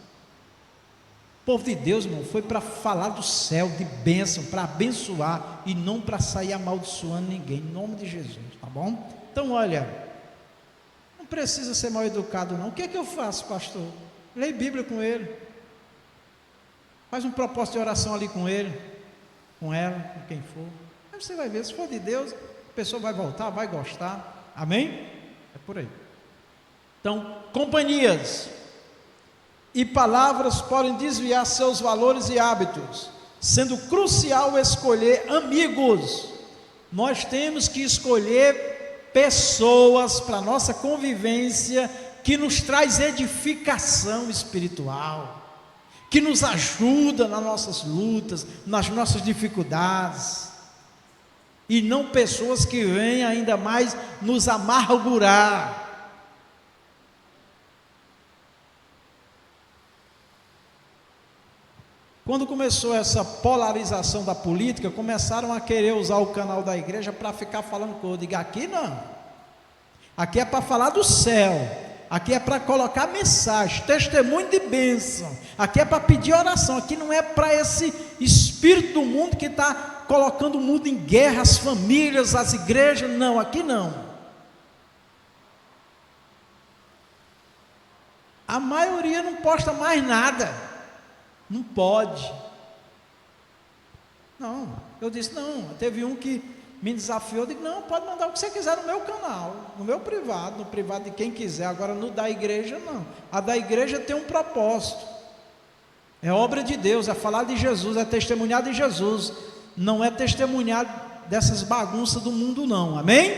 O povo de Deus, irmão, foi para falar do céu, de bênção, para abençoar, e não para sair amaldiçoando ninguém, em nome de Jesus, tá bom? Então, olha, não precisa ser mal educado não. O que é que eu faço, pastor? Leia Bíblia com ele, faz um propósito de oração ali com ele, com ela, com quem for. Aí você vai ver, se for de Deus, a pessoa vai voltar, vai gostar, amém? É por aí. Então, companhias e palavras podem desviar seus valores e hábitos, sendo crucial escolher amigos. Nós temos que escolher pessoas para nossa convivência, que nos traz edificação espiritual, que nos ajuda nas nossas lutas, nas nossas dificuldades, e não pessoas que vêm ainda mais nos amargurar. Quando começou essa polarização da política, começaram a querer usar o canal da igreja para ficar falando com eu digo, aqui não, aqui é para falar do céu, aqui é para colocar mensagem, testemunho de bênção, aqui é para pedir oração, aqui não é para esse espírito do mundo que está colocando o mundo em guerra, as famílias, as igrejas, não, aqui não. A maioria não posta mais nada, não pode. Não, eu disse, não, teve um que me desafiou, eu digo, não, pode mandar o que você quiser no meu canal, no meu privado, no privado de quem quiser, agora no da igreja não. A da igreja tem um propósito, é obra de Deus, é falar de Jesus, é testemunhar de Jesus, não é testemunhar dessas bagunças do mundo não, amém?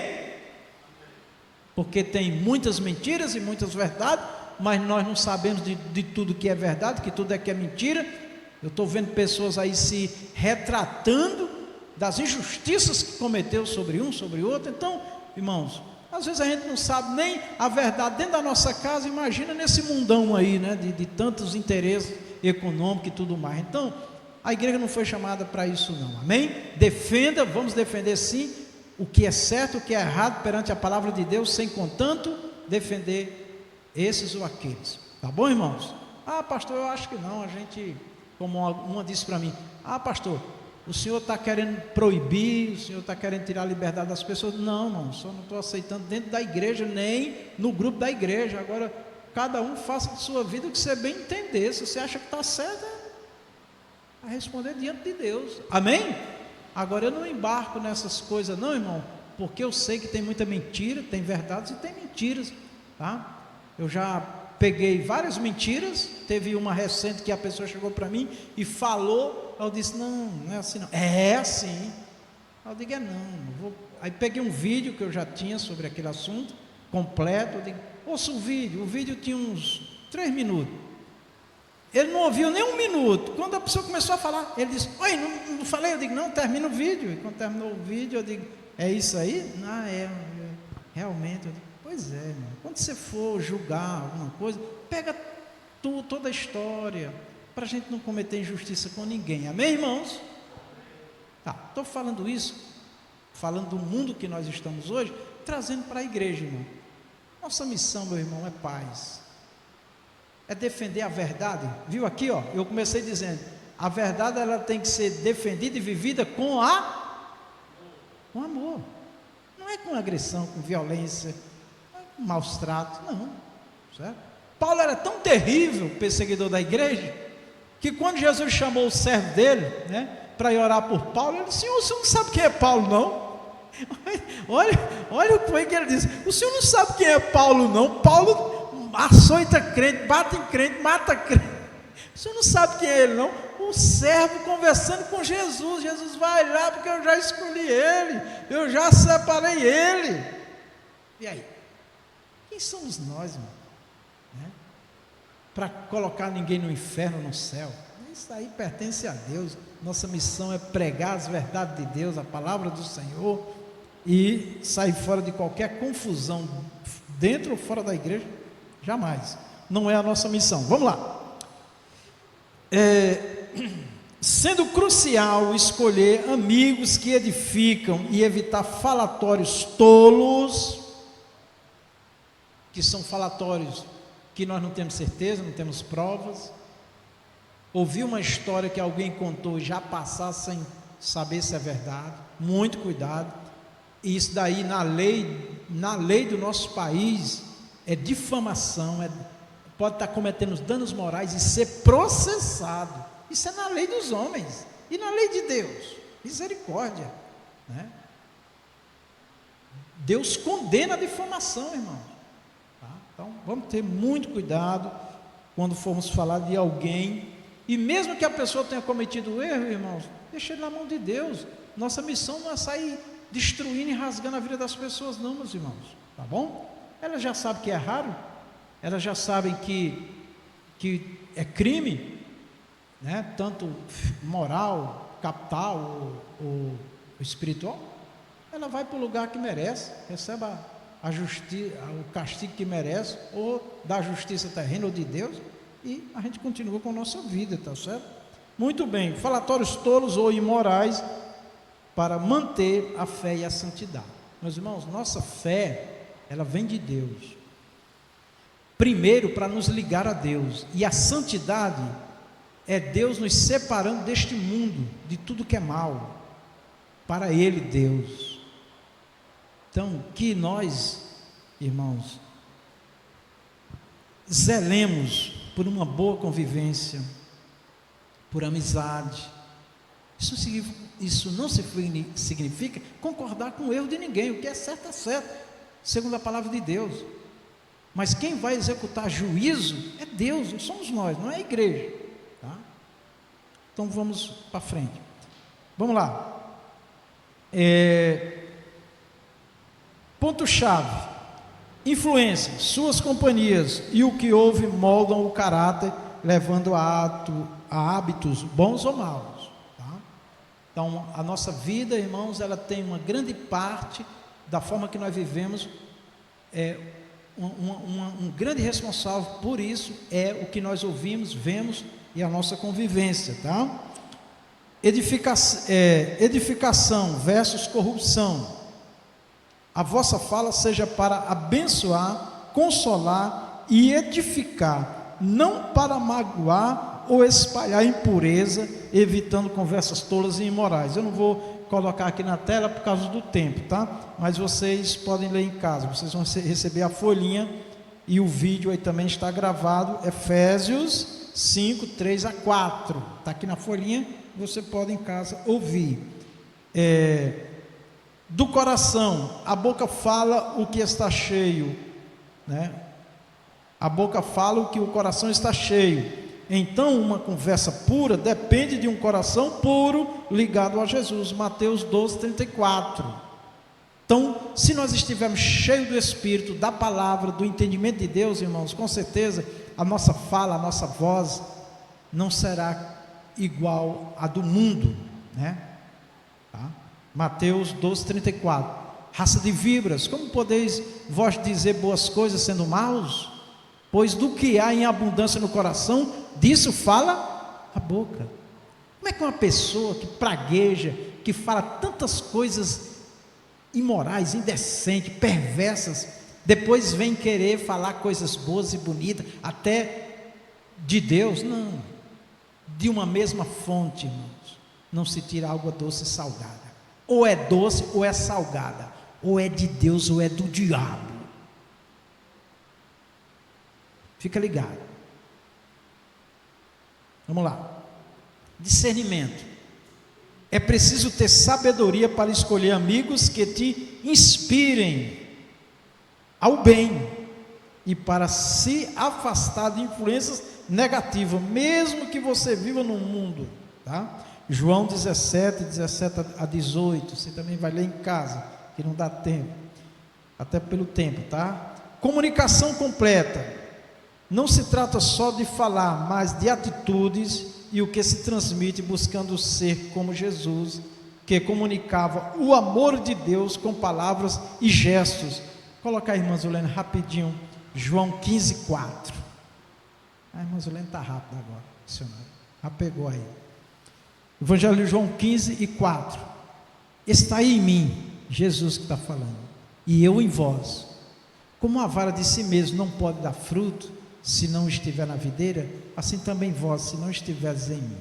Porque tem muitas mentiras e muitas verdades, mas nós não sabemos de tudo que é verdade, que tudo é que é mentira. Eu estou vendo pessoas aí se retratando das injustiças que cometeu sobre um, sobre outro. Então, irmãos, às vezes a gente não sabe nem a verdade dentro da nossa casa, imagina nesse mundão aí, né, de tantos interesses econômicos e tudo mais. Então, a igreja não foi chamada para isso não, amém? Defenda, vamos defender sim, o que é certo, o que é errado perante a palavra de Deus, sem contanto defender esses ou aqueles, tá bom, irmãos? Ah, pastor, eu acho que não, a gente, como uma disse para mim, ah, pastor, o senhor está querendo proibir, o senhor está querendo tirar a liberdade das pessoas. Não, irmão, só não estou aceitando dentro da igreja, nem no grupo da igreja. Agora, cada um faça de sua vida o que você bem entender. Se você acha que está certo, é responder diante de Deus, amém? Agora, eu não embarco nessas coisas não, irmão, porque eu sei que tem muita mentira, tem verdades e tem mentiras, tá? Eu já peguei várias mentiras, teve uma recente que a pessoa chegou para mim e falou, eu disse, não, não é assim não, é assim, eu digo, não vou. Aí peguei um vídeo que eu já tinha sobre aquele assunto, completo, eu digo, ouça o vídeo tinha uns 3 minutos, ele não ouviu nem 1 minuto, quando a pessoa começou a falar, ele disse, oi, não falei, eu digo, não, termina o vídeo, e quando terminou o vídeo, eu digo, é isso aí? Não, realmente, eu digo, pois é, irmão. Quando você for julgar alguma coisa, pega toda a história, para a gente não cometer injustiça com ninguém, amém, irmãos? Tá, estou falando isso, falando do mundo que nós estamos hoje, trazendo para a igreja, irmão. Nossa missão, meu irmão, é paz, é defender a verdade, viu aqui, ó, eu comecei dizendo, a verdade ela tem que ser defendida e vivida com amor, não é com com agressão, com violência, com maus tratos, não, certo? Paulo era tão terrível, perseguidor da igreja, que quando Jesus chamou o servo dele, né, para ir orar por Paulo, ele disse: Senhor, o senhor não sabe quem é Paulo, não? Olha o que foi que ele disse: o senhor não sabe quem é Paulo, não? Paulo açoita crente, bate em crente, mata crente. O senhor não sabe quem é ele, não? O servo conversando com Jesus. Jesus vai lá porque eu já escolhi ele, eu já separei ele. E aí? Quem somos nós, irmão? Né? Para colocar ninguém no inferno ou no céu? Isso aí pertence a Deus. Nossa missão é pregar as verdades de Deus, a palavra do Senhor, e sair fora de qualquer confusão, dentro ou fora da igreja, jamais. Não é a nossa missão. Vamos lá. Sendo crucial escolher amigos que edificam e evitar falatórios tolos, que são falatórios que nós não temos certeza, não temos provas. Ouvir uma história que alguém contou e já passar sem saber se é verdade, muito cuidado. E isso daí na lei do nosso país é difamação, pode estar cometendo danos morais e ser processado. Isso é na lei dos homens e na lei de Deus. Misericórdia, né? Deus condena a difamação, irmão. Tá? Então vamos ter muito cuidado quando formos falar de alguém. E mesmo que a pessoa tenha cometido erro, irmãos, deixa ele na mão de Deus. Nossa missão não é sair destruindo e rasgando a vida das pessoas, não, meus irmãos. Tá bom? Elas já sabem que é raro, elas já sabem que é crime, né? Tanto moral, capital ou espiritual. Ela vai para o lugar que merece, recebe a justiça, o castigo que merece, ou da justiça terrena ou de Deus. E a gente continua com a nossa vida, tá certo? Muito bem, falatórios tolos ou imorais para manter a fé e a santidade. Meus irmãos, nossa fé, ela vem de Deus. Primeiro, para nos ligar a Deus. E a santidade é Deus nos separando deste mundo, de tudo que é mal, para Ele, Deus. Então, que nós, irmãos, zelemos por uma boa convivência, por amizade. Isso não significa concordar com o erro de ninguém. O que é certo é certo, segundo a palavra de Deus. Mas quem vai executar juízo é Deus, não somos nós, não é a igreja. Tá? Então vamos para frente. Vamos lá. Ponto-chave. Influência, suas companhias e o que houve moldam o caráter, levando a hábitos bons ou maus. Tá? Então, a nossa vida, irmãos, ela tem uma grande parte da forma que nós vivemos. Um grande responsável por isso é o que nós ouvimos, vemos e a nossa convivência. Tá? Edificação versus corrupção. A vossa fala seja para abençoar, consolar e edificar, não para magoar ou espalhar impureza, evitando conversas tolas e imorais. Eu não vou colocar aqui na tela por causa do tempo, tá? Mas vocês podem ler em casa, vocês vão receber a folhinha e o vídeo aí também está gravado, Efésios 5, 3 a 4. Está aqui na folhinha, você pode em casa ouvir. Do coração, a boca fala o que está cheio, né? A boca fala o que o coração está cheio. Então, uma conversa pura depende de um coração puro ligado a Jesus. Mateus 12, 34. Então, se nós estivermos cheios do Espírito, da palavra, do entendimento de Deus, irmãos, com certeza a nossa fala, a nossa voz não será igual à do mundo, né? Tá? Mateus 12, 34. Raça de víboras, como podeis vós dizer boas coisas sendo maus? Pois do que há em abundância no coração, disso fala a boca. Como é que uma pessoa que pragueja, que fala tantas coisas imorais, indecentes, perversas, depois vem querer falar coisas boas e bonitas, até de Deus? Não. De uma mesma fonte, irmãos, não se tira água doce e salgada. Ou é doce ou é salgada. ou é de Deus ou é do diabo. Fica ligado. Vamos lá. Discernimento. É preciso ter sabedoria para escolher amigos que te inspirem ao bem e para se afastar de influências negativas, mesmo que você viva num mundo, tá? João 17 a 18, você também vai ler em casa, que não dá tempo, até pelo tempo, tá? Comunicação completa. Não se trata só de falar, mas de atitudes e o que se transmite buscando ser como Jesus, que comunicava o amor de Deus com palavras e gestos. Coloca a irmã Zulene rapidinho, João 15, 4. A irmã Zulene está rápida agora, missionário. Já pegou aí. Evangelho de João 15 e 4. Está aí em mim, Jesus que está falando, e eu em vós. Como a vara de si mesmo não pode dar fruto se não estiver na videira, assim também vós, se não estiveres em mim.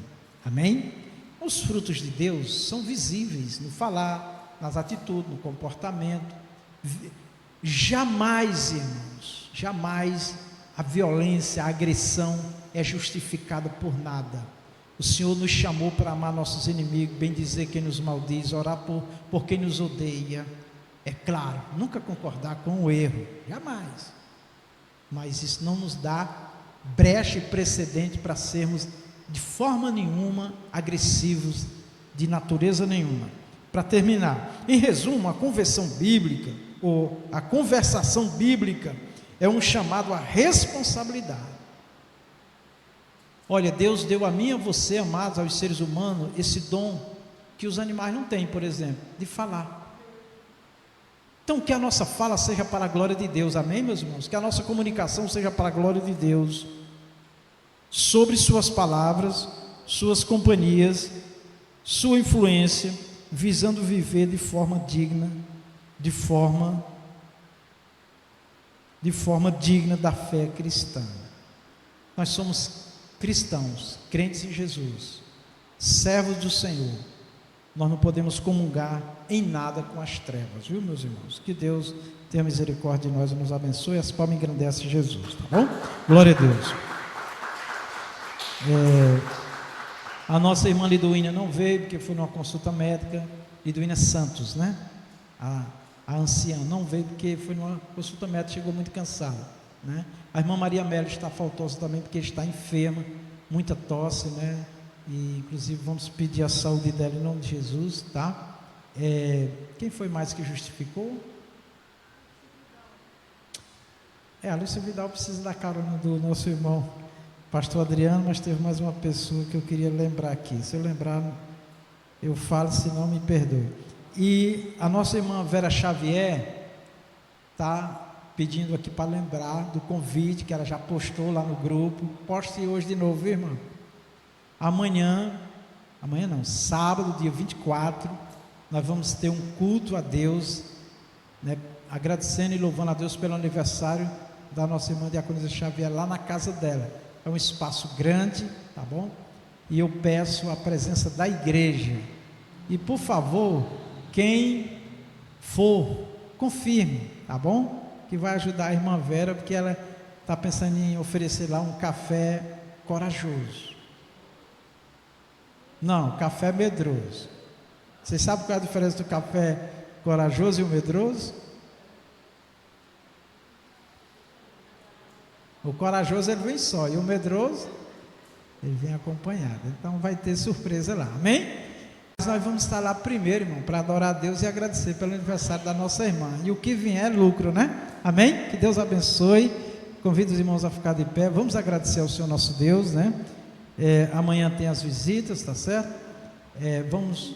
Amém? Os frutos de Deus são visíveis no falar, nas atitudes, no comportamento. Jamais, irmãos, jamais a violência, a agressão é justificada por nada. O Senhor nos chamou para amar nossos inimigos, bendizer quem nos maldiz, orar por quem nos odeia. É claro, nunca concordar com o erro, jamais. Mas isso não nos dá brecha e precedente para sermos de forma nenhuma agressivos, de natureza nenhuma. Para terminar, em resumo, a conversão bíblica, ou a conversação bíblica, é um chamado à responsabilidade. Olha, Deus deu a mim e a você, amados, aos seres humanos, esse dom que os animais não têm, por exemplo, de falar. Então, que a nossa fala seja para a glória de Deus, amém, meus irmãos? Que a nossa comunicação seja para a glória de Deus, sobre suas palavras, suas companhias, sua influência, visando viver de forma digna, de forma digna da fé cristã. Nós somos cristãos, crentes em Jesus, servos do Senhor. Nós não podemos comungar em nada com as trevas, viu, meus irmãos? Que Deus tenha misericórdia de nós e nos abençoe. As palmas engrandecem Jesus, tá bom? Glória a Deus. A nossa irmã Liduína não veio porque foi numa consulta médica. Liduína Santos, né? A anciã não veio porque foi numa consulta médica, chegou muito cansada, né? A irmã Maria Amélia está faltosa também porque está enferma, muita tosse, né? E inclusive vamos pedir a saúde dela em nome de Jesus, tá? Quem foi mais que justificou? A Lúcia Vidal precisa da carona do nosso irmão pastor Adriano, mas teve mais uma pessoa que eu queria lembrar aqui. Se eu lembrar, eu falo, se não me perdoe. E a nossa irmã Vera Xavier está pedindo aqui para lembrar do convite que ela já postou lá no grupo. Poste hoje de novo, viu, irmã? Amanhã não, sábado, dia 24, nós vamos ter um culto a Deus, né, agradecendo e louvando a Deus pelo aniversário da nossa irmã Diaconisa Xavier lá na casa dela. É um espaço grande, tá bom? E eu peço a presença da igreja. E por favor, quem for, confirme, tá bom? Que vai ajudar a irmã Vera, porque ela está pensando em oferecer lá um café corajoso. Não, café medroso. Vocês sabem qual é a diferença do café corajoso e o medroso? O corajoso ele vem só, e o medroso ele vem acompanhado. Então vai ter surpresa lá, amém? Mas nós vamos estar lá primeiro, irmão, para adorar a Deus e agradecer pelo aniversário da nossa irmã. E o que vier é lucro, né? Amém? Que Deus abençoe. Convido os irmãos a ficar de pé. Vamos agradecer ao Senhor nosso Deus, né? Amanhã tem as visitas, tá certo? Vamos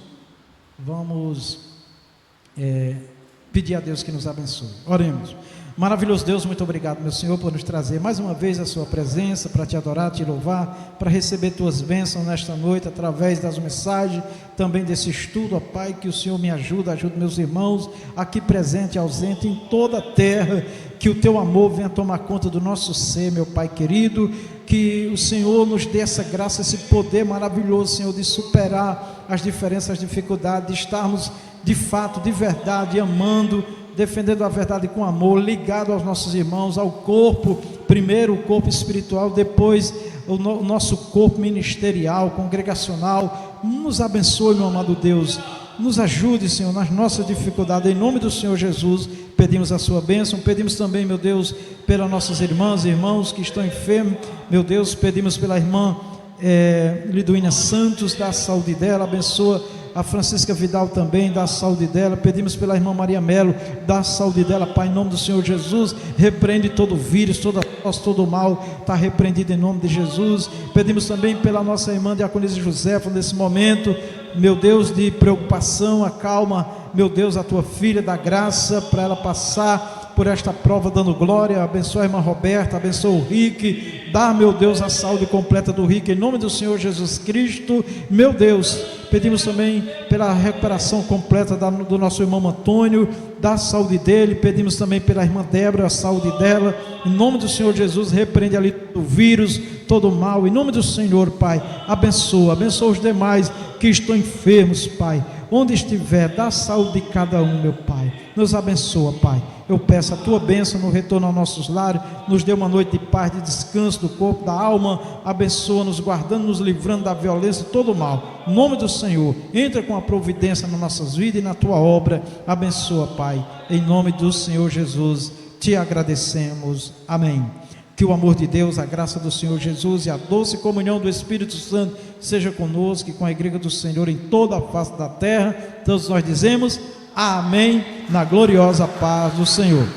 pedir a Deus que nos abençoe. Oremos. Maravilhoso Deus, muito obrigado, meu Senhor, por nos trazer mais uma vez a sua presença, para te adorar, te louvar, para receber tuas bênçãos nesta noite, através das mensagens, também desse estudo, ó Pai, que o Senhor me ajude meus irmãos, aqui presente e ausente, em toda a terra, que o teu amor venha tomar conta do nosso ser, meu Pai querido, que o Senhor nos dê essa graça, esse poder maravilhoso, Senhor, de superar as diferenças, as dificuldades, de estarmos de fato, de verdade, amando, defendendo a verdade com amor, ligado aos nossos irmãos, ao corpo, primeiro o corpo espiritual, depois o nosso corpo ministerial, congregacional. Nos abençoe, meu amado Deus, nos ajude, Senhor, nas nossas dificuldades, em nome do Senhor Jesus. Pedimos a sua bênção, pedimos também, meu Deus, pelas nossas irmãs e irmãos que estão enfermos, meu Deus, pedimos pela irmã Liduína Santos, dá a saúde dela, abençoa a Francisca Vidal também, dá a saúde dela. Pedimos pela irmã Maria Melo, dá a saúde dela, Pai, em nome do Senhor Jesus. Repreende todo vírus, toda tosse, todo mal, está repreendido em nome de Jesus. Pedimos também pela nossa irmã Diaconisa Josefa, nesse momento, meu Deus, de preocupação, acalma, meu Deus, a tua filha, dá graça para ela passar por esta prova dando glória. Abençoa a irmã Roberta, abençoa o Rick, dá, meu Deus, a saúde completa do Rick, em nome do Senhor Jesus Cristo. Meu Deus, pedimos também pela recuperação completa do nosso irmão Antônio, da saúde dele. Pedimos também pela irmã Débora, a saúde dela, em nome do Senhor Jesus. Repreende ali o vírus, todo o mal, em nome do Senhor, Pai. Abençoa os demais que estão enfermos, Pai, onde estiver, dá a saúde de cada um, meu Pai. Nos abençoa, Pai. Eu peço a tua bênção no retorno aos nossos lares, nos dê uma noite de paz, de descanso do corpo, da alma. Abençoa-nos, guardando, nos livrando da violência e todo o mal, em nome do Senhor. Entra com a providência nas nossas vidas e na tua obra. Abençoa, Pai, em nome do Senhor Jesus, te agradecemos, amém. Que o amor de Deus, a graça do Senhor Jesus e a doce comunhão do Espírito Santo seja conosco e com a igreja do Senhor em toda a face da terra. Todos nós dizemos amém, na gloriosa paz do Senhor.